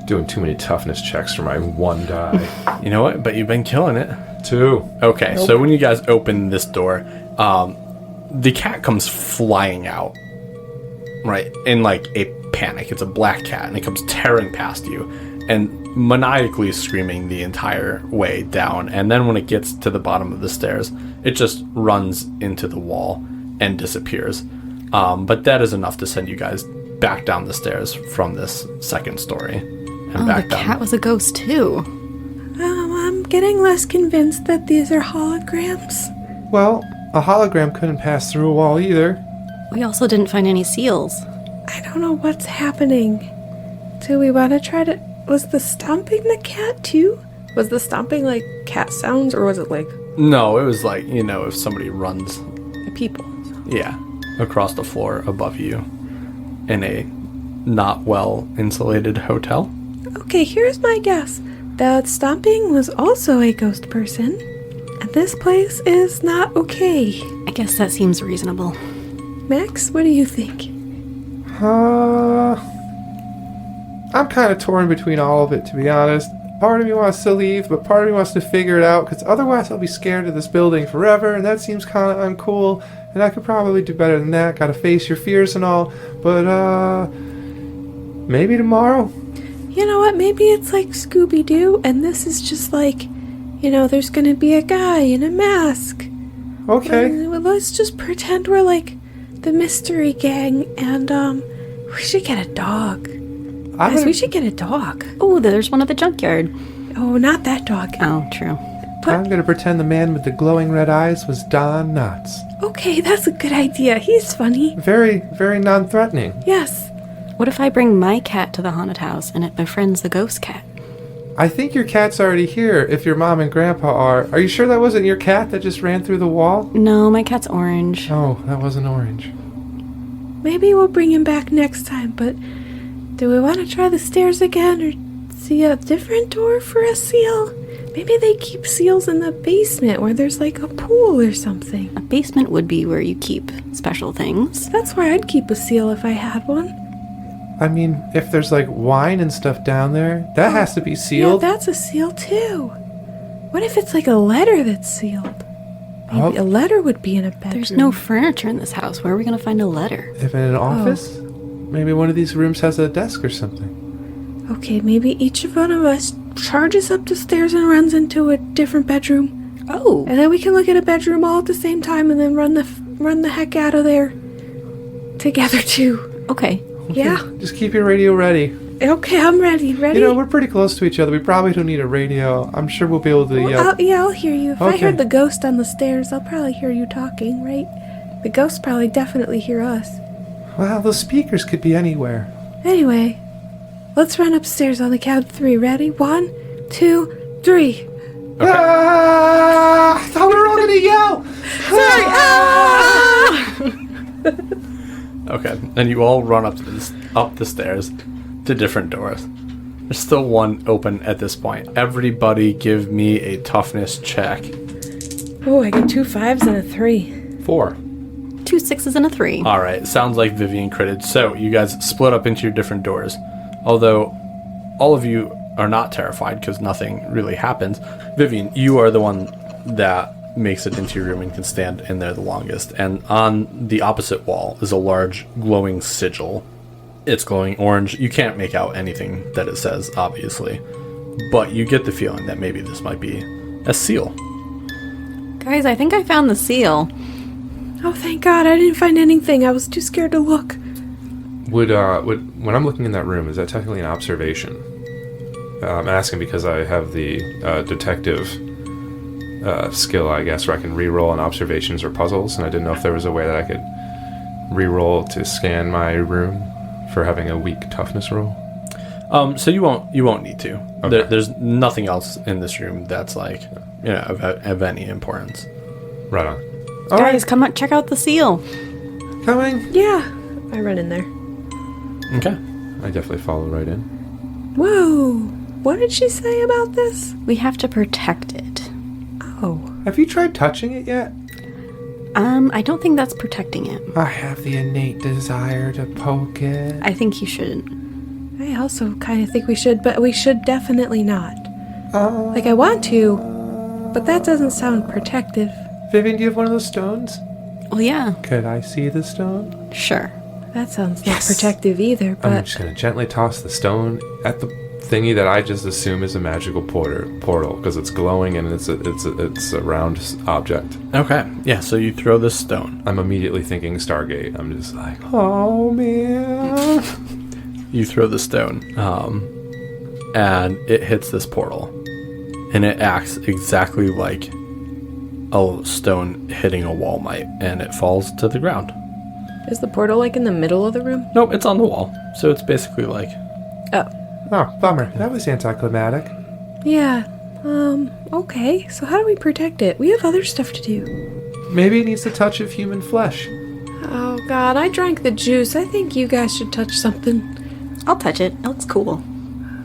Doing too many toughness checks for my one die. You know what? But you've been killing it. 2. Okay, so when you guys open this door, the cat comes flying out, right, in like a panic. It's a black cat, and it comes tearing past you and maniacally screaming the entire way down. And then when it gets to the bottom of the stairs, it just runs into the wall and disappears. But that is enough to send you guys back down the stairs from this second story and Oh, back the down. cat was a ghost too. I'm getting less convinced that these are holograms. Well, a hologram couldn't pass through a wall either. We also didn't find any seals. I don't know what's happening. Do we want to try to... Was the stomping the cat too? Was the stomping like cat sounds, or was it like No, it was like, if somebody runs, people? yeah, across the floor above you in a not well insulated hotel. Okay, here's my guess. The stomping was also a ghost person. And this place is not okay. I guess that seems reasonable. Max, what do you think? I'm kind of torn between all of it, to be honest. Part of me wants to leave, but part of me wants to figure it out, because otherwise I'll be scared of this building forever, and that seems kind of uncool, and I could probably do better than that. Gotta face your fears and all, but, maybe tomorrow? You know what? Maybe it's like Scooby-Doo, and this is just like, there's gonna be a guy in a mask. Okay. Well, let's just pretend we're like the mystery gang, and, we should get a dog. Guys, we should get a dog. Oh, there's one at the junkyard. Oh, not that dog. Oh, true. I'm gonna pretend the man with the glowing red eyes was Don Knotts. Okay, that's a good idea. He's funny. Very, very non-threatening. Yes. What if I bring my cat to the haunted house and it befriends the ghost cat? I think your cat's already here, if your mom and grandpa are. Are you sure that wasn't your cat that just ran through the wall? No, my cat's orange. Oh, that wasn't orange. Maybe we'll bring him back next time, but do we want to try the stairs again or see a different door for a seal? Maybe they keep seals in the basement where there's like a pool or something. A basement would be where you keep special things. That's where I'd keep a seal if I had one. I mean, if there's like wine and stuff down there, that has to be sealed. Yeah, that's a seal too. What if it's like a letter that's sealed? Maybe a letter would be in a bedroom. There's no furniture in this house. Where are we going to find a letter? If in an office? Maybe one of these rooms has a desk or something. Okay, maybe each one of us charges up the stairs and runs into a different bedroom. Oh. And then we can look at a bedroom all at the same time and then run the heck out of there together too. Okay. Yeah. Just keep your radio ready. Okay, I'm ready. Ready? We're pretty close to each other. We probably don't need a radio. I'm sure we'll be able to yell. I'll hear you. If I Okay. heard the ghost on the stairs, I'll probably hear you talking, right? The ghosts probably definitely hear us. Well, those speakers could be anywhere. Anyway, let's run upstairs on the count of 3. Ready? 1, 2, 3. Ah! I thought we were all gonna yell! Sorry! Okay, and you all run up the stairs to different doors. There's still one open at this point. Everybody give me a toughness check. Oh, I got 2 5s and a 3. 4. 2 6s and a 3. All right, sounds like Vivian critted. So you guys split up into your different doors. Although all of you are not terrified because nothing really happens. Vivian, you are the one that makes it into your room and can stand in there the longest. And on the opposite wall is a large glowing sigil. It's glowing orange. You can't make out anything that it says, obviously. But you get the feeling that maybe this might be a seal. Guys, I think I found the seal. Oh, thank God, I didn't find anything. I was too scared to look. Would when I'm looking in that room, is that technically an observation? I'm asking because I have the detective skill, I guess, where I can re-roll on observations or puzzles, and I didn't know if there was a way that I could re-roll to scan my room for having a weak toughness roll. So you won't need to. Okay. There's nothing else in this room that's like, of any importance. Right on. Guys, come on, check out the seal. Coming. Yeah, I run in there. Okay. I definitely follow right in. Whoa, what did she say about this? We have to protect it. Oh, Have you tried touching it yet? I don't think that's protecting it. I have the innate desire to poke it. I think you shouldn't. I also kind of think we should, but we should definitely not. Like, I want to, but that doesn't sound protective. Vivian, do you have one of those stones? Well, yeah, Could I see the stone? sure. That sounds not protective either, I'm but just going to gently toss the stone at the thingy that I just assume is a magical portal because it's glowing and it's a round object. Okay. Yeah, so you throw this stone. I'm immediately thinking Stargate. I'm just like, oh man. You throw the stone. And it hits this portal. And it acts exactly like a stone hitting a wall might. And it falls to the ground. Is the portal like in the middle of the room? Nope, it's on the wall. So it's basically like... Oh, bummer. That was anticlimactic. yeah. Okay, so how do we protect it? We have other stuff to do. Maybe it needs the touch of human flesh. Oh, God, I drank the juice. I think you guys should touch something. I'll touch it. It looks cool.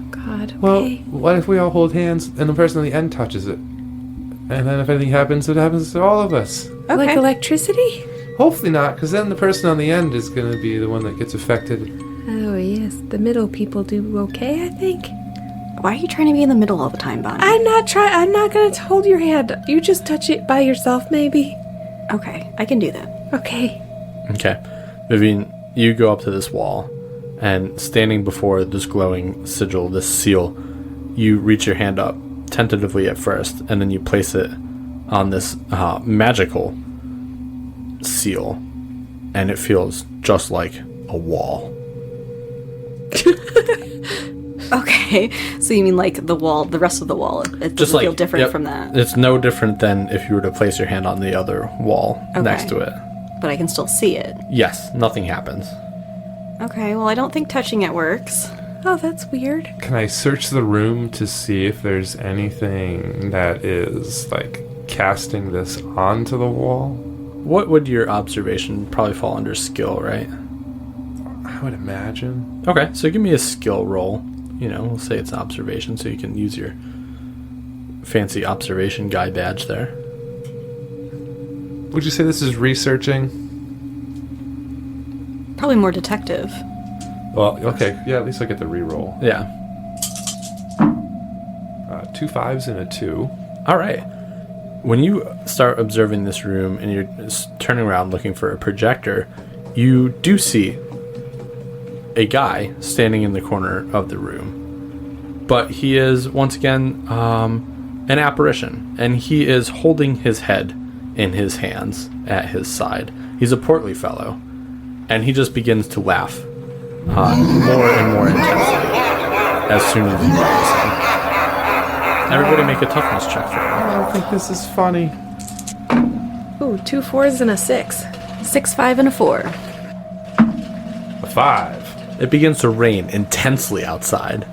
God, okay. Well, what if we all hold hands and the person on the end touches it? And then if anything happens, it happens to all of us. Like electricity? Hopefully not, because then the person on the end is going to be the one that gets affected. Oh, yeah. as the middle people do okay, I think. Why are you trying to be in the middle all the time, Bonnie? I'm not gonna hold your hand. You just touch it by yourself, maybe. Okay, I can do that. Okay. Okay. Vivian, you go up to this wall, and standing before this glowing sigil, this seal, you reach your hand up, tentatively at first, and then you place it on this magical seal, and it feels just like a wall. Okay, so you mean like the wall, the rest of the wall, it doesn't feel different from that? It's no different than if you were to place your hand on the other wall next to it. But I can still see it. Yes, nothing happens. Okay, well I don't think touching it works. Oh, that's weird. Can I search the room to see if there's anything that is, like, casting this onto the wall? What would your observation probably fall under skill, right? I would imagine. Okay, so give me a skill roll. You know, we'll say it's observation, so you can use your fancy observation guy badge there. Would you say this is researching? Probably more detective. Well, okay, yeah, at least I get the reroll. Yeah. 2 5s and a 2. All right. When you start observing this room and you're turning around looking for a projector, you do see a guy standing in the corner of the room. But he is, once again, an apparition. And he is holding his head in his hands at his side. He's a portly fellow. And he just begins to laugh more and more intensely as soon as you notice him. Everybody make a toughness check for him. I don't think this is funny. Ooh, 2 4s and a 6. 6, 5, and a 4. A 5. It begins to rain intensely outside.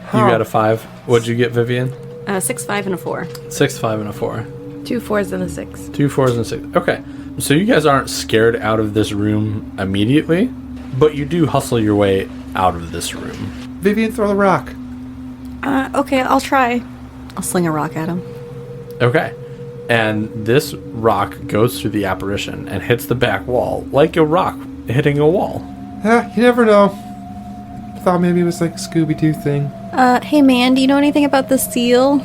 Huh. You got a 5. What'd you get, Vivian? 6, 5, and a 4. 6, 5, and a 4. 2 4s and a 6. 2 4s and a 6. Okay. So you guys aren't scared out of this room immediately, but you do hustle your way out of this room. Vivian, throw the rock. Okay, I'll try. I'll sling a rock at him. Okay. And this rock goes through the apparition and hits the back wall like a rock hitting a wall. You never know. I thought maybe it was like a Scooby-Doo thing. Hey man, do you know anything about the seal?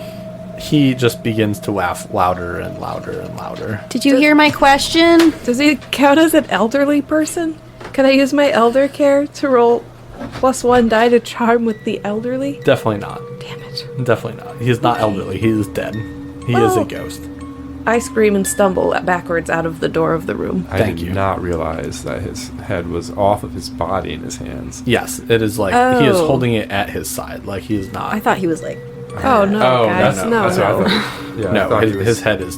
He just begins to laugh louder and louder and louder. Did you hear my question? Does he count as an elderly person? Can I use my elder care to roll +1 die to charm with the elderly? Definitely not. Damn it. Definitely not. He is not elderly. He is dead. He is a ghost. I scream and stumble backwards out of the door of the room. I Thank did you. not realize that his head was off of his body in his hands. Yes, it is like he is holding it at his side. Like he is not. I thought he was like... Oh, no, guys. no. No, That's what I no. thought. Yeah, I No, thought he was- his head is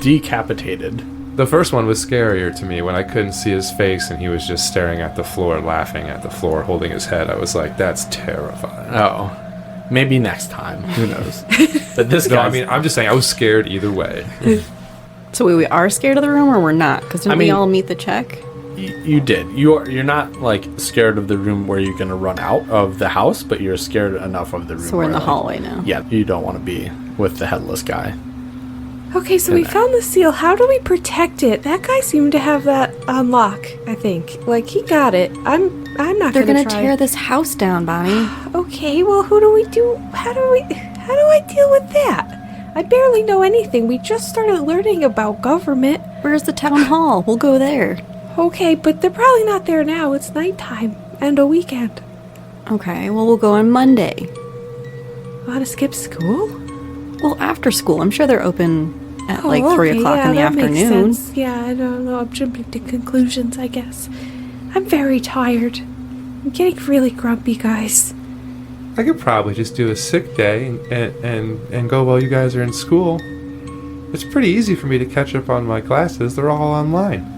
decapitated. The first one was scarier to me when I couldn't see his face and he was just staring at the floor, laughing at the floor, holding his head. I was like, that's terrifying. Oh, maybe next time. Who knows? But this No, guy. I mean, I'm just saying I was scared either way. So we are scared of the room or we're not? Because didn't we mean- all meet the check? you did. You're not like scared of the room where you're gonna run out of the house, but you're scared enough of the room. So we're in where, the hallway now. Yeah, you don't want to be with the headless guy. Okay, so we found the seal. How do we protect it? That guy seemed to have that on lock, I think. Like, he got it. I'm not They're gonna gonna try. tear this house down, Bonnie. Okay, well, who do we do? How do I deal with that? I barely know anything. We just started learning about government. Where's the town hall? We'll go there. Okay, but they're probably not there now. It's nighttime and a weekend. Okay, well, we'll go on Monday. Want to skip school? Well, after school. I'm sure they're open at like 3 okay, o'clock yeah, in the that makes afternoon. sense. Yeah, I don't know. I'm jumping to conclusions, I guess. I'm very tired. I'm getting really grumpy, guys. I could probably just do a sick day and go while you guys are in school. It's pretty easy for me to catch up on my classes. They're all online.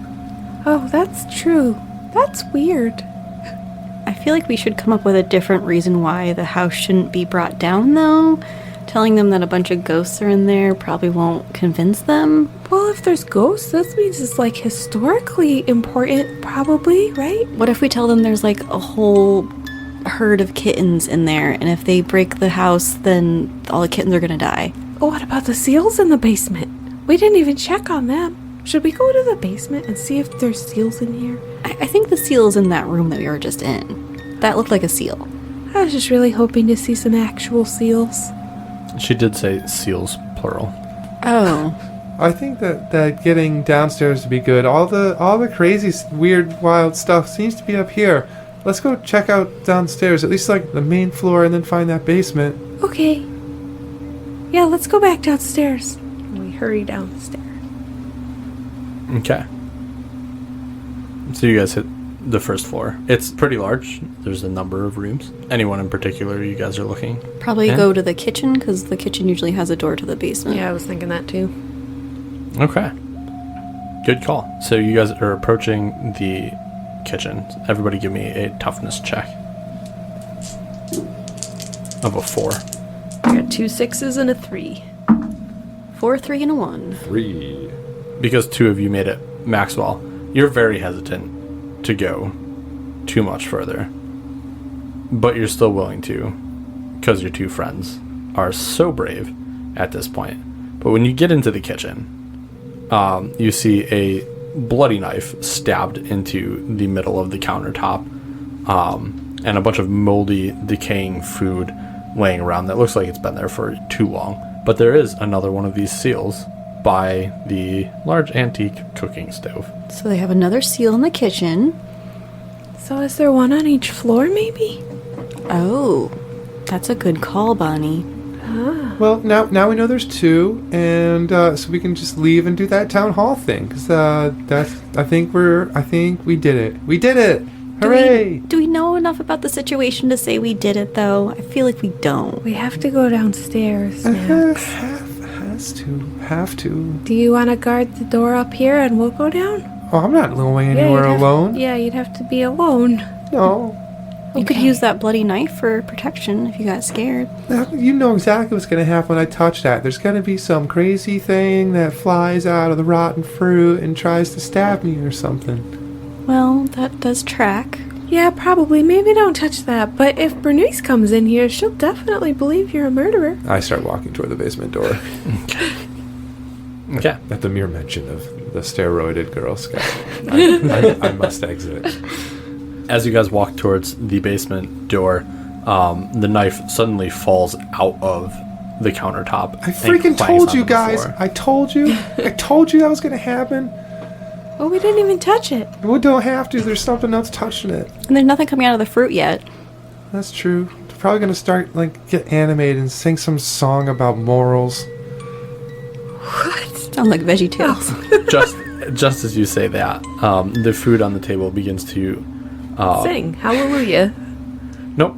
Oh, that's true. That's weird. I feel like we should come up with a different reason why the house shouldn't be brought down, though. Telling them that a bunch of ghosts are in there probably won't convince them. Well, if there's ghosts, that means it's like historically important, probably, right? What if we tell them there's like a whole herd of kittens in there, and if they break the house, then all the kittens are gonna die? Oh, what about the seals in the basement? We didn't even check on them. Should we go to the basement and see if there's seals in here? I think the seal is in that room that we were just in. That looked like a seal. I was just really hoping to see some actual seals. She did say seals, plural. Oh. I think that getting downstairs would be good. All the crazy, weird, wild stuff seems to be up here. Let's go check out downstairs, at least like the main floor, and then find that basement. Okay. Yeah, let's go back downstairs. We hurry down the stairs. Okay. So you guys hit the first floor. It's pretty large. There's a number of rooms. Anyone in particular you guys are looking? Probably in? go to the kitchen, because the kitchen usually has a door to the basement. Yeah, I was thinking that too. Okay. Good call. So you guys are approaching the kitchen. Everybody give me a toughness check. Of a 4. I got 2 6s and a 3. 4, 3, and a 1. 3. Because 2 of you made it, Maxwell, you're very hesitant to go too much further. But you're still willing to, because your 2 friends are so brave at this point. But when you get into the kitchen, you see a bloody knife stabbed into the middle of the countertop, and a bunch of moldy, decaying food laying around that looks like it's been there for too long. But there is another one of these seals by the large antique cooking stove. So they have another seal in the kitchen. So is there one on each floor, maybe? Oh, that's a good call, Bonnie. Well, now we know there's 2, and so we can just leave and do that town hall thing. Cause I think we did it. We did it! Hooray! Do we know enough about the situation to say we did it, though? I feel like we don't. We have to go downstairs, Max. Have to. Do you want to guard the door up here and we'll go down? Oh, I'm not going anywhere alone. Yeah, you'd have to be alone. No. You could use that bloody knife for protection if you got scared. You know exactly what's going to happen when I touch that. There's going to be some crazy thing that flies out of the rotten fruit and tries to stab me or something. Well, that does track. Yeah, probably. Maybe don't touch that. But if Bernice comes in here, she'll definitely believe you're a murderer. I start walking toward the basement door. Okay. At the mere mention of the steroided Girl Scout, I must exit. As you guys walk towards the basement door, the knife suddenly falls out of the countertop. I freaking clangs told you onto the guys. floor. I told you that was going to happen. Oh, we didn't even touch it. We don't have to. There's something else touching it. And there's nothing coming out of the fruit yet. That's true. They're probably going to start, get animated and sing some song about morals. Sound like Veggie Tales. Just as you say that, the food on the table begins to Sing hallelujah.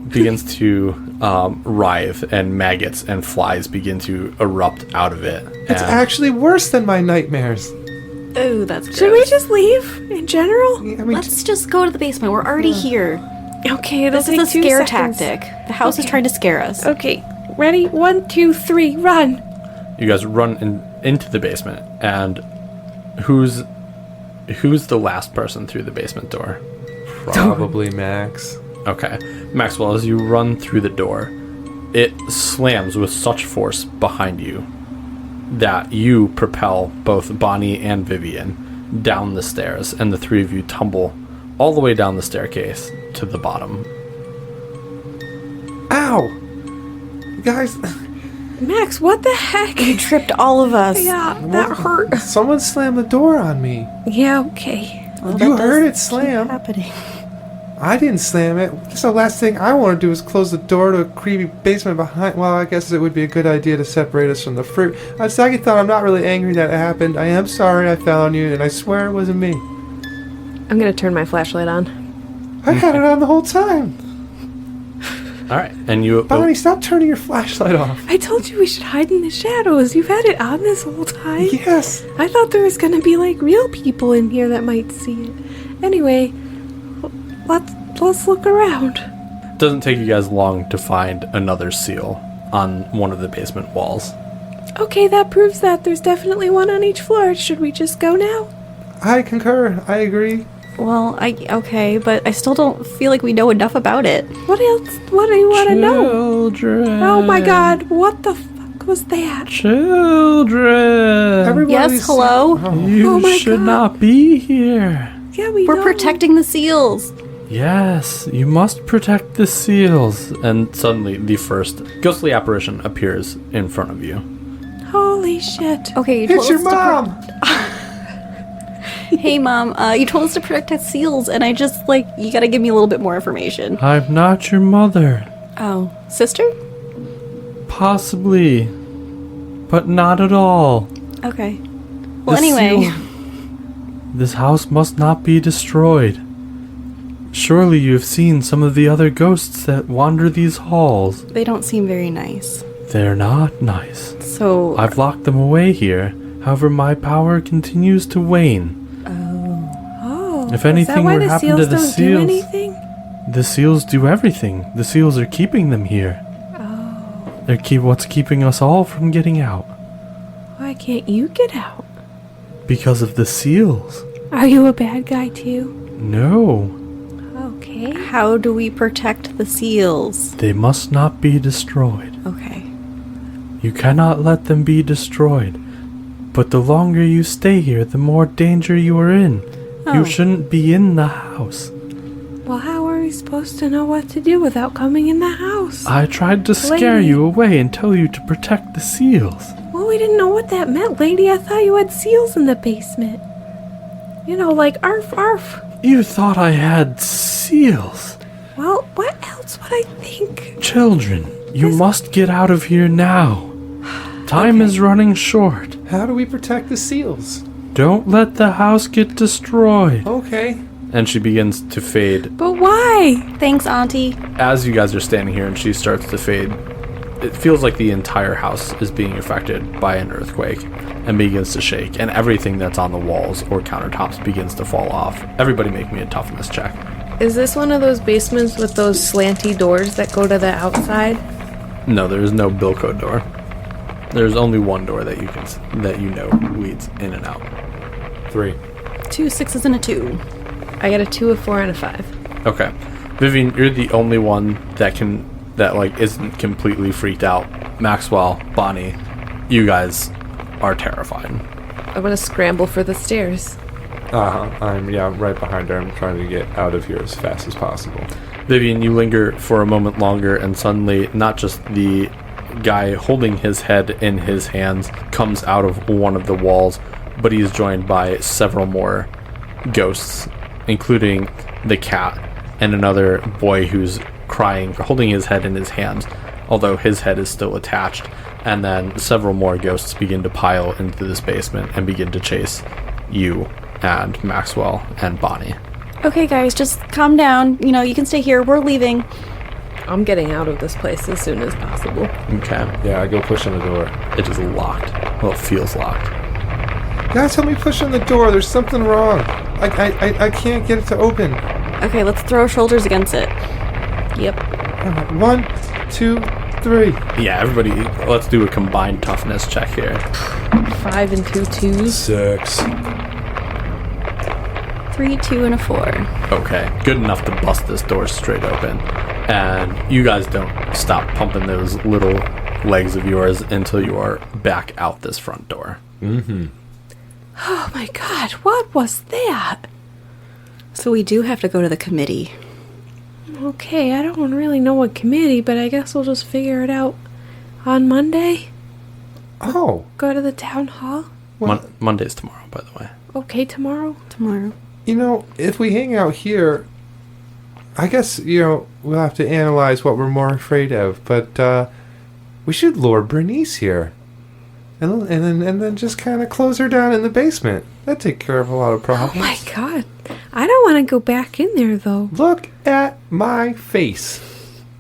begins to writhe, and maggots and flies begin to erupt out of it. It's actually worse than my nightmares. Oh, that's gross. Should we just leave in general? I mean, Let's just go to the basement. We're already here. Okay, it'll This take is a 2 scare seconds. tactic. The house is trying to scare us. Okay, ready? 1, 2, 3, run. You guys run into the basement, and who's the last person through the basement door? probably Max. Okay. Maxwell, as you run through the door, it slams with such force behind you that you propel both Bonnie and Vivian down the stairs, and the 3 of you tumble all the way down the staircase to the bottom. Ow! Guys, Max, what the heck? You tripped all of us. Yeah, that hurt. someone slammed the door on me. Yeah, okay. Well, You that heard does it slam. keep happening. I didn't slam it. That's the last thing I want to do is close the door to a creepy basement behind. Well, I guess it would be a good idea to separate us from the fruit. On second thought, I'm not really angry that it happened. I am sorry I fell on you, and I swear it wasn't me. I'm gonna turn my flashlight on. I had it on the whole time. All right, and you Bonnie, stop turning your flashlight off. I told you we should hide in the shadows. You've had it on this whole time. Yes. I thought there was gonna be real people in here that might see it. Anyway, let's look around. It doesn't take you guys long to find another seal on one of the basement walls. Okay, that proves that there's definitely one on each floor. Should we just go now? I concur. I agree. Well, okay, but I still don't feel like we know enough about it. What else? What do you want to know? Children. Oh my god, what the fuck was that? Children. Everybody's Yes, hello? You Oh my should God. not be here. Yeah, we We're know. protecting the seals. Yes, you must protect the seals. And suddenly, the first ghostly apparition appears in front of you. Holy shit. Okay, you told It's your us to mom! hey, Mom, you told us to protect the seals, and I just, you gotta give me a little bit more information. I'm not your mother. Oh, sister? Possibly, but not at all. Okay. Well, The anyway. seal- This house must not be destroyed. Surely you have seen some of the other ghosts that wander these halls. They don't seem very nice. They're not nice. So, I've locked them away here. However, my power continues to wane. Oh. If anything is that why were the happen to seals the don't do seals- anything? The seals do everything. The seals are keeping them here. They're what's keeping us all from getting out. Why can't you get out? Because of the seals. Are you a bad guy too? No, Okay. how do we protect the seals? they must not be destroyed. Okay. You cannot let them be destroyed. But the longer you stay here, the more danger you are in. Oh. You shouldn't be in the house. Well, how are we supposed to know what to do without coming in the house? I tried to scare Lady. you away and tell you to protect the seals. Well, we didn't know what that meant, lady. I thought you had seals in the basement. You know, like arf arf. You thought I had seals. Well, what else would I think? Children, you This- must get out of here now. Time is running short. How do we protect the seals? Don't let the house get destroyed. Okay. And she begins to fade. But why? Thanks, Auntie. As you guys are standing here and she starts to fade, it feels like the entire house is being affected by an earthquake and begins to shake, and everything that's on the walls or countertops begins to fall off. Everybody make me a toughness check. Is this one of those basements with those slanty doors that go to the outside? No, there is no Bilko door. There's only one door that you know leads in and out. 3. 2 6s and a 2. I got a 2, a 4, and a 5. Okay. Vivian, you're the only one that isn't completely freaked out. Maxwell, Bonnie, you guys are terrified. I'm gonna scramble for the stairs. I'm right behind her. I'm trying to get out of here as fast as possible. Vivian, you linger for a moment longer, and suddenly, not just the guy holding his head in his hands comes out of one of the walls, but he is joined by several more ghosts, including the cat and another boy who's crying, holding his head in his hands, although his head is still attached. And then several more ghosts begin to pile into this basement and begin to chase you and Maxwell and Bonnie. Okay, guys, just calm down. You know, you can stay here. We're leaving. I'm getting out of this place as soon as possible. Okay. Yeah, I go push on the door. It is locked. Well, it feels locked. Guys, help me push on the door. There's something wrong. I can't get it to open. Okay, let's throw our shoulders against it. Yep. 1, 2, 3. Yeah, everybody, let's do a combined toughness check here. 5 and 2 twos. 6. 3 2 and a 4. Okay, good enough to bust this door straight open. And you guys don't stop pumping those little legs of yours until you are back out this front door. Mm-hmm. Oh my god, what was that? So we do have to go to the committee. Okay, I don't really know what committee, but I guess we'll just figure it out on Monday. Oh, Go to the town hall. Monday's tomorrow, by the way. Okay, tomorrow. Tomorrow. if we hang out here, I guess, we'll have to analyze what we're more afraid of. But we should lure Bernice here. And then just kind of close her down in the basement. That'd take care of a lot of problems. Oh my god. I don't want to go back in there, though. Look at my face.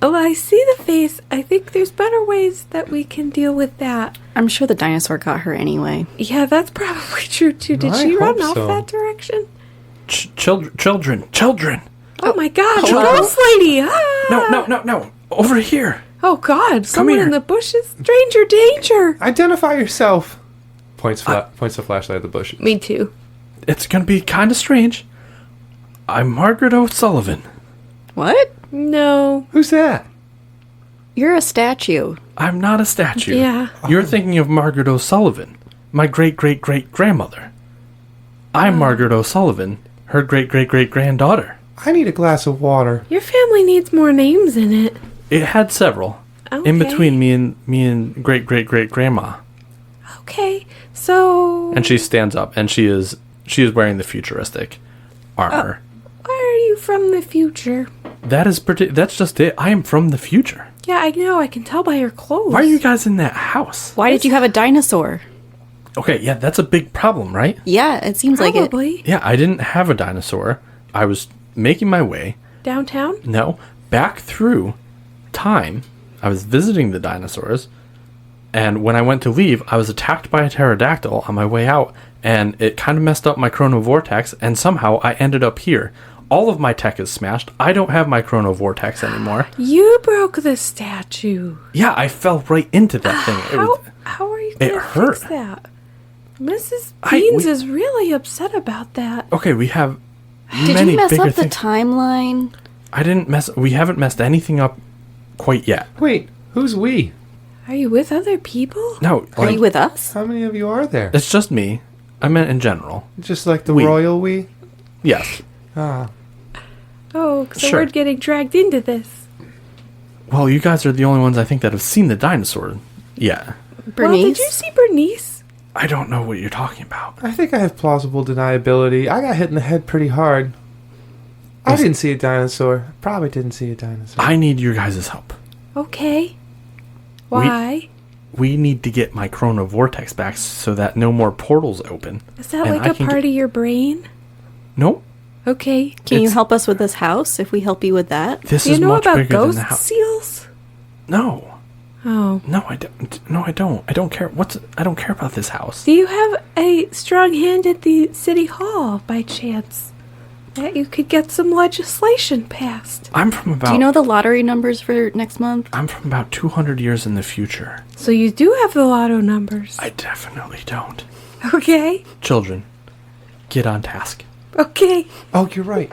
Oh, I see the face. I think there's better ways that we can deal with that. I'm sure the dinosaur got her anyway. Yeah, that's probably true, too. Did I she run hope off so. that direction? Children! Oh my god, hello? ghost lady! Ah! No! Over here! Oh god, someone here. in the bushes. Stranger danger! Identify yourself. Points the flashlight at the bushes. Me too. It's gonna be kind of strange. I'm Margaret O'Sullivan. What? No. Who's that? You're a statue. I'm not a statue. Yeah. You're thinking of Margaret O'Sullivan, my great-great-great-grandmother. I'm Margaret O'Sullivan, her great-great-great-granddaughter. I need a glass of water. Your family needs more names in it. It had several. Okay. In between me and great-great-great-grandma. Okay, so... And she stands up, and she is wearing the futuristic armor. Why are you from the future? That's just it. I am from the future. Yeah, I know. I can tell by your clothes. Why are you guys in that house? Why did you have a dinosaur? Okay, yeah, that's a big problem, right? Yeah, it seems like it. Probably. Yeah, I didn't have a dinosaur. I was making my way, Downtown? back through time. I was visiting the dinosaurs, and when I went to leave, I was attacked by a pterodactyl on my way out, and it kind of messed up my chronovortex, and somehow I ended up here. All of my tech is smashed. I don't have my chronovortex anymore. You broke the statue. Yeah, I fell right into that thing. How are you going to hurt. fix that? Mrs. Beans we- is really upset about that. Okay, we have Did many you mess bigger up the things. timeline? We haven't messed anything up quite yet. Wait, who's we? Are you with other people? No, Are you with us? How many of you are there? it's just me. I meant in general. Just like the We. royal we? Yes. Ah. Oh, so Sure. we're getting dragged into this. Well, you guys are the only ones I think that have seen the dinosaur yet. Bernice? Well, did you see Bernice? I don't know what you're talking about. I think I have plausible deniability. I got hit in the head pretty hard. I didn't see a dinosaur. Probably didn't see a dinosaur. I need your guys' help. Okay. Why? We need to get my chronovortex back so that no more portals open. Is that and like I a can part get- of your brain? Nope. Okay. Can you It's- help us with this house if we help you with that? This Do you is know much about bigger than ghost the house. seals? No. Oh. No, I don't. No, I don't. I don't care. I don't care about this house. Do you have a strong hand at the city hall by chance? That you could get some legislation passed. I'm from about Do you know the lottery numbers for next month? I'm from about 200 years in the future. So you do have the lotto numbers. I definitely don't. Okay. Children, get on task. Okay. Oh, you're right.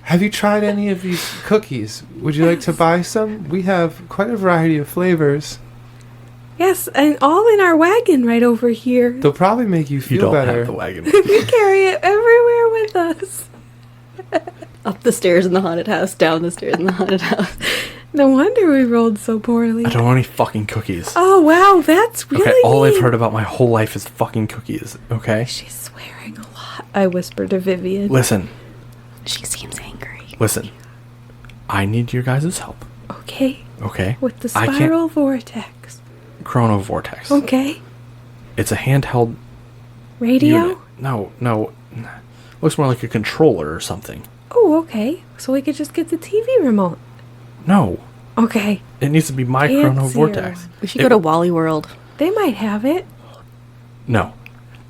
Have you tried any of these cookies? Would you like to buy some? We have quite a variety of flavors. Yes, and all in our wagon right over here. They'll probably make you You feel don't better. have the wagon. We carry it everywhere with us. Up the stairs in the haunted house, down the stairs in the haunted house. No wonder we rolled so poorly. I don't want any fucking cookies. Oh, wow, that's really Okay, all I've mean. heard about my whole life is fucking cookies, okay? She's swearing a lot, I whispered to Vivian. Listen, She seems angry. listen. I need your guys' help, Okay, okay? with the I can't- spiral vortex. Chronovortex. Okay. It's a handheld Radio? unit. No. Looks more like a controller or something. Oh, okay. So we could just get the TV remote. No. Okay. It needs to be my Fancy chronovortex. one. We should go to Wally World. They might have it. No.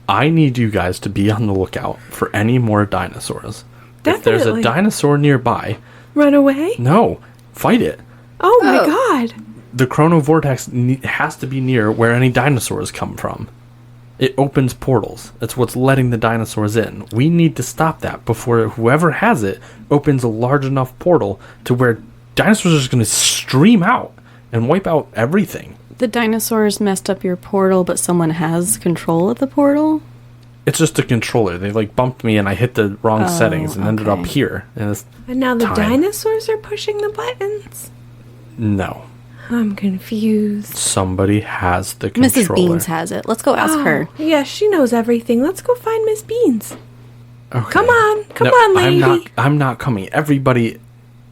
I need you guys to be on the lookout for any more dinosaurs. If there's a Definitely. dinosaur nearby, Run away? no, fight it. Oh my god. The chronovortex has to be near where any dinosaurs come from. It opens portals. That's what's letting the dinosaurs in. We need to stop that before whoever has it opens a large enough portal to where dinosaurs are just going to stream out and wipe out everything. The dinosaurs messed up your portal, but someone has control of the portal? It's just a controller. They like bumped me and I hit the wrong settings and ended up okay. here. And it's And now the time. dinosaurs are pushing the buttons? No. I'm confused. Somebody has the controller. Mrs. Beans has it. Let's go ask her. Yeah, she knows everything. Let's go find Miss Beans. Okay. Come on. Come No, on, lady. I'm not coming. Everybody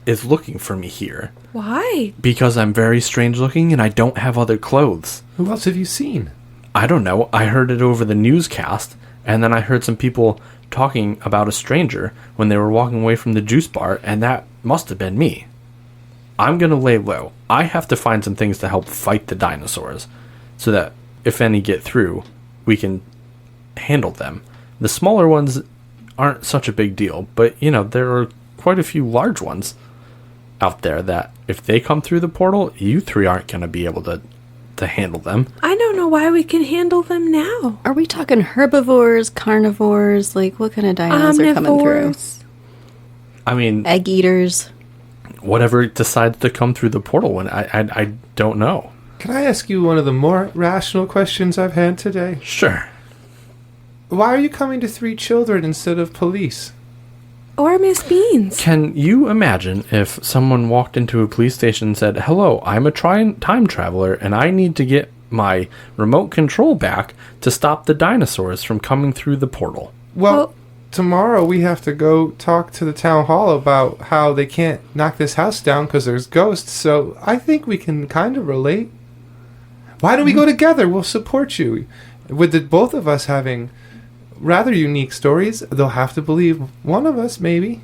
is looking for me here Why? because I'm very strange looking and I don't have other clothes. Who else have you seen? I don't know. I heard it over the newscast, and then I heard some people talking about a stranger when they were walking away from the juice bar, and that must have been me. I'm going to lay low. I have to find some things to help fight the dinosaurs so that if any get through, we can handle them. The smaller ones aren't such a big deal, but, you know, there are quite a few large ones out there that if they come through the portal, you three aren't going to be able to handle them. I don't know why we can handle them now. Are we talking herbivores, carnivores? Like, what kind of dinos are coming through? Omnivores. I mean, Egg eaters? whatever decides to come through the portal when I don't know. Can I ask you one of the more rational questions I've had today? Sure. Why are you coming to 3 children instead of police? Or Miss Beans. Can you imagine if someone walked into a police station and said, "Hello, I'm a time traveler and I need to get my remote control back to stop the dinosaurs from coming through the portal"? Well, tomorrow we have to go talk to the town hall about how they can't knock this house down because there's ghosts. So I think we can kind of relate. Why don't we go together? We'll support you. With the both of us having rather unique stories, they'll have to believe one of us, maybe.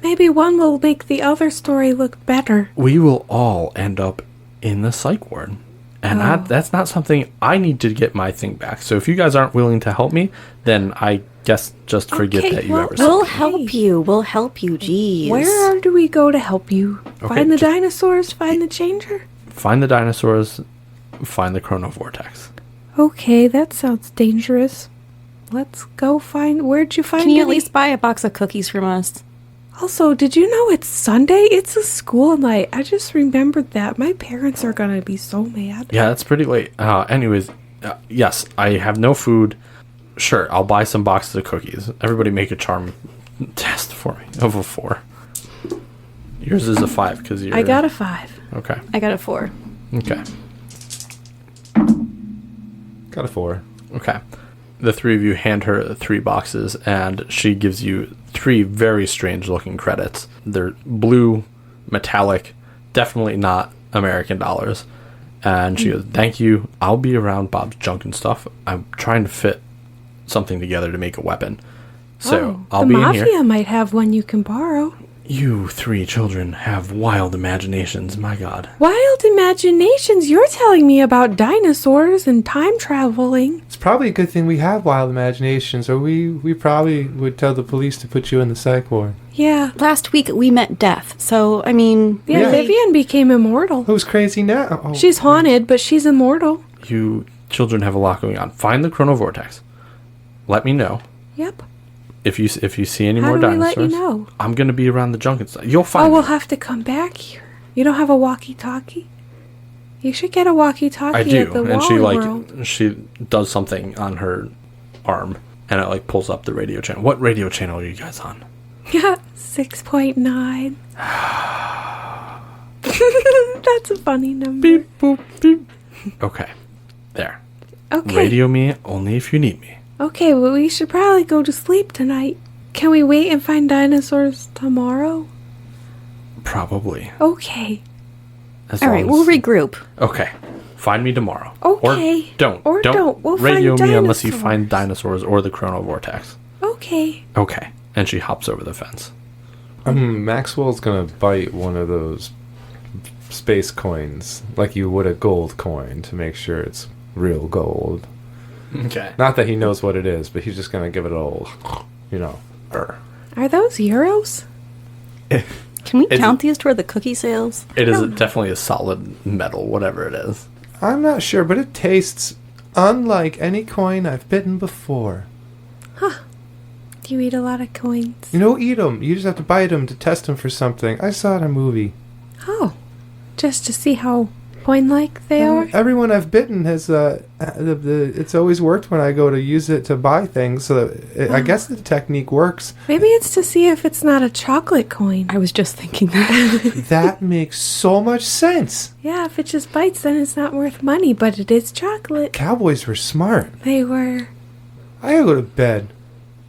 Maybe one will make the other story look better. We will all end up in the psych ward. And that's not something I need to get my thing back. So if you guys aren't willing to help me, then I guess just forget Okay, that you well, ever said We'll that. help you. We'll help you. Jeez. Where do we go to help you? Okay, Find the just- dinosaurs? Find the changer? Find the dinosaurs, find the chronovortex. Okay, that sounds dangerous. Let's go find... Where'd you find Can you at any- least buy a box of cookies from us? Also, did you know it's Sunday? It's a school night. I just remembered that. My parents are gonna be so mad. Yeah, that's pretty late. Anyways, yes, I have no food. Sure, I'll buy some boxes of cookies. Everybody make a charm test for me of a 4. Yours is a 5 because you're... I got a 5. Okay. I got a 4. Okay. Got a 4. Okay. The three of you hand her 3 boxes, and she gives you 3 very strange looking credits. They're blue, metallic, definitely not American dollars. And she goes, "Thank you. I'll be around Bob's junk and stuff. I'm trying to fit something together to make a weapon. So I'll the be in Mafia here." might have one you can borrow. You 3 children have wild imaginations, my god. Wild imaginations? You're telling me about dinosaurs and time traveling. It's probably a good thing we have wild imaginations, or we probably would tell the police to put you in the psych ward. Yeah. Last week we met Death, so I mean, Yeah, Yeah. Vivian became immortal. Who's crazy now? Oh, She's haunted, but she's immortal. You children have a lot going on. Find the chronovortex. Let me know. Yep. If you see any How more do we dinosaurs, let you know? I'm gonna be around the junk and stuff. You'll Oh, find we'll me. have to come back here. You don't have a walkie-talkie? You should get a walkie-talkie I at do, the and she Wally World. she does something on her arm, and it like pulls up the radio channel. What radio channel are you guys on? Yeah, 6.9. That's a funny number. Beep boop beep. Okay, there. Okay. Radio me only if you need me. Okay, well, we should probably go to sleep tonight. Can we wait and find dinosaurs tomorrow? Probably. Okay. As all long right, as- we'll regroup. Okay, find me tomorrow. Okay. Or don't. Or don't. We'll radio find me unless you dinosaurs. find dinosaurs or the chronovortex. Okay. Okay. And she hops over the fence. Maxwell's gonna bite one of those space coins like you would a gold coin to make sure it's real gold. Okay. Not that he knows what it is, but he's just gonna give it a little, burr. Are those euros? Can we Is count these toward the cookie sales? It is definitely a solid metal, whatever it is. I'm not sure, but it tastes unlike any coin I've bitten before. Do you eat a lot of coins? You don't eat them. You just have to bite them to test them for something. I saw it in a movie. Oh. Just to see how coin-like they are? Everyone I've bitten has it's always worked when I go to use it to buy things. So I guess the technique works. Maybe it's to see if it's not a chocolate coin. I was just thinking that. That makes so much sense. Yeah, if it just bites, then it's not worth money, but it is chocolate. Cowboys were smart. They were. I gotta go to bed.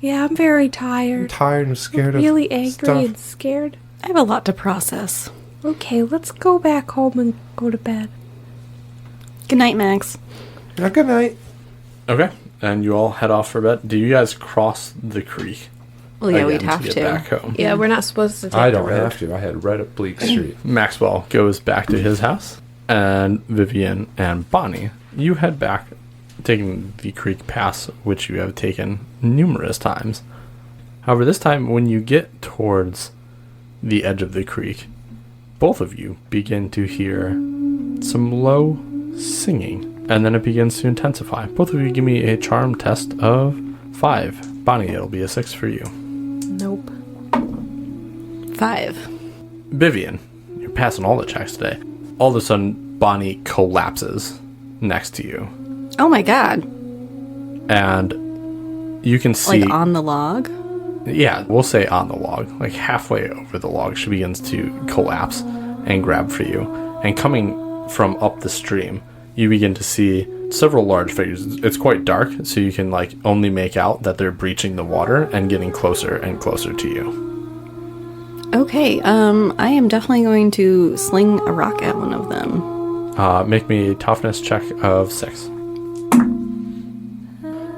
Yeah, I'm very I'm tired. tired and scared of Really angry stuff. and scared. I have a lot to process. Okay, let's go back home and go to bed. Good night, Max. Good night. Okay. And you all head off for bed. Do you guys cross the creek? Well, yeah, again we'd have get to. back home? Yeah, we're not supposed to take I the don't road. have to. I head right up Bleak Street. Maxwell goes back to his house, and Vivian and Bonnie, you head back, taking the creek pass, which you have taken numerous times. However, this time, when you get towards the edge of the creek, both of you begin to hear some low singing, and then it begins to intensify. Both of you give me a charm test of 5. Bonnie, it'll be a 6 for you. Nope. 5. Vivian, you're passing all the checks today. All of a sudden, Bonnie collapses next to you, Oh my god. and you can see Like on the log? Yeah, we'll say on the log. Like halfway over the log, she begins to collapse and grab for you. And coming from up the stream, you begin to see several large figures. It's quite dark, so you can like only make out that they're breaching the water and getting closer and closer to you. Okay, I am definitely going to sling a rock at one of them. Make me a toughness check of 6.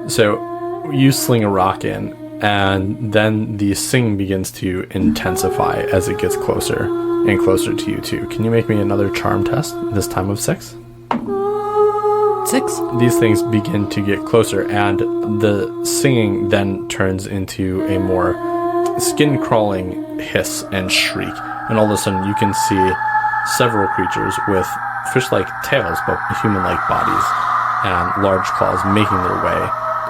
So you sling a rock in, and then the singing begins to intensify as it gets closer and closer to you too. Can you make me another charm test, this time of 6? 6. These things begin to get closer, and the singing then turns into a more skin-crawling hiss and shriek. And all of a sudden, you can see several creatures with fish-like tails, but human-like bodies, and large claws making their way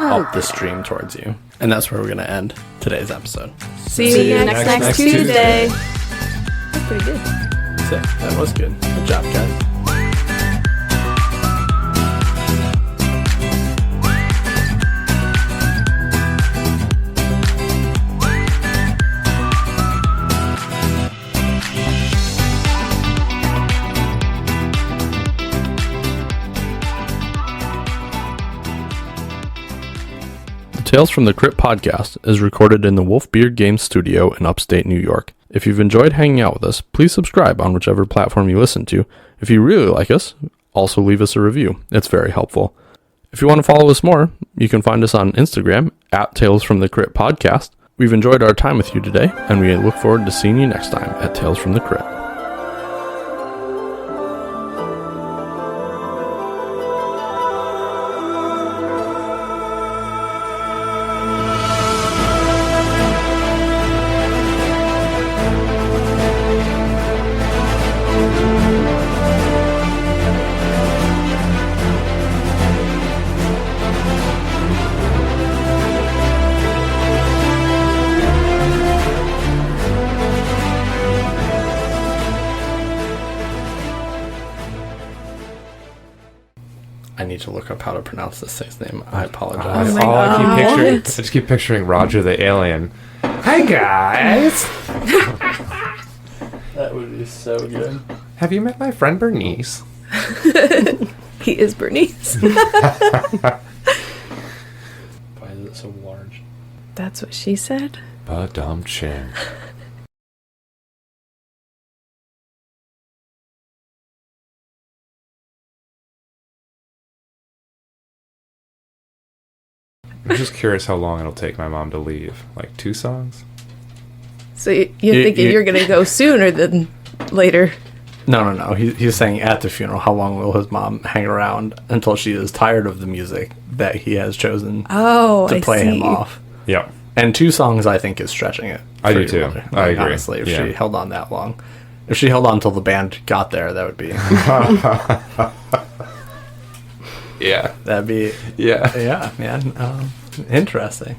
up the stream towards you. And that's where we're going to end today's episode. See you next Tuesday. That's pretty good. Sick. That was good. Good job, guys. Tales from the Crypt podcast is recorded in the Wolfbeard Games studio in upstate New York. If you've enjoyed hanging out with us, please subscribe on whichever platform you listen to. If you really like us, also leave us a review. It's very helpful. If you want to follow us more, you can find us on Instagram at Tales from the Crypt podcast. We've enjoyed our time with you today, and we look forward to seeing you next time at Tales from the Crypt. I need to look up how to pronounce this thing's name. I apologize. I just keep picturing Roger the alien. Hi guys. That would be so good. Have you met my friend Bernice? He is Bernice. Why is it so large? That's what she said. Ba-dum-chin. I'm just curious how long it'll take my mom to leave. Like 2 songs? So you're thinking you're going to go sooner than later. No. He's saying at the funeral, how long will his mom hang around until she is tired of the music that he has chosen to play him off? Yep. And 2 songs, I think, is stretching it. I do too. Well. I agree. Honestly, if she held on that long. If she held on until the band got there, that would be... Yeah. That'd be... Yeah. Yeah, man. Interesting.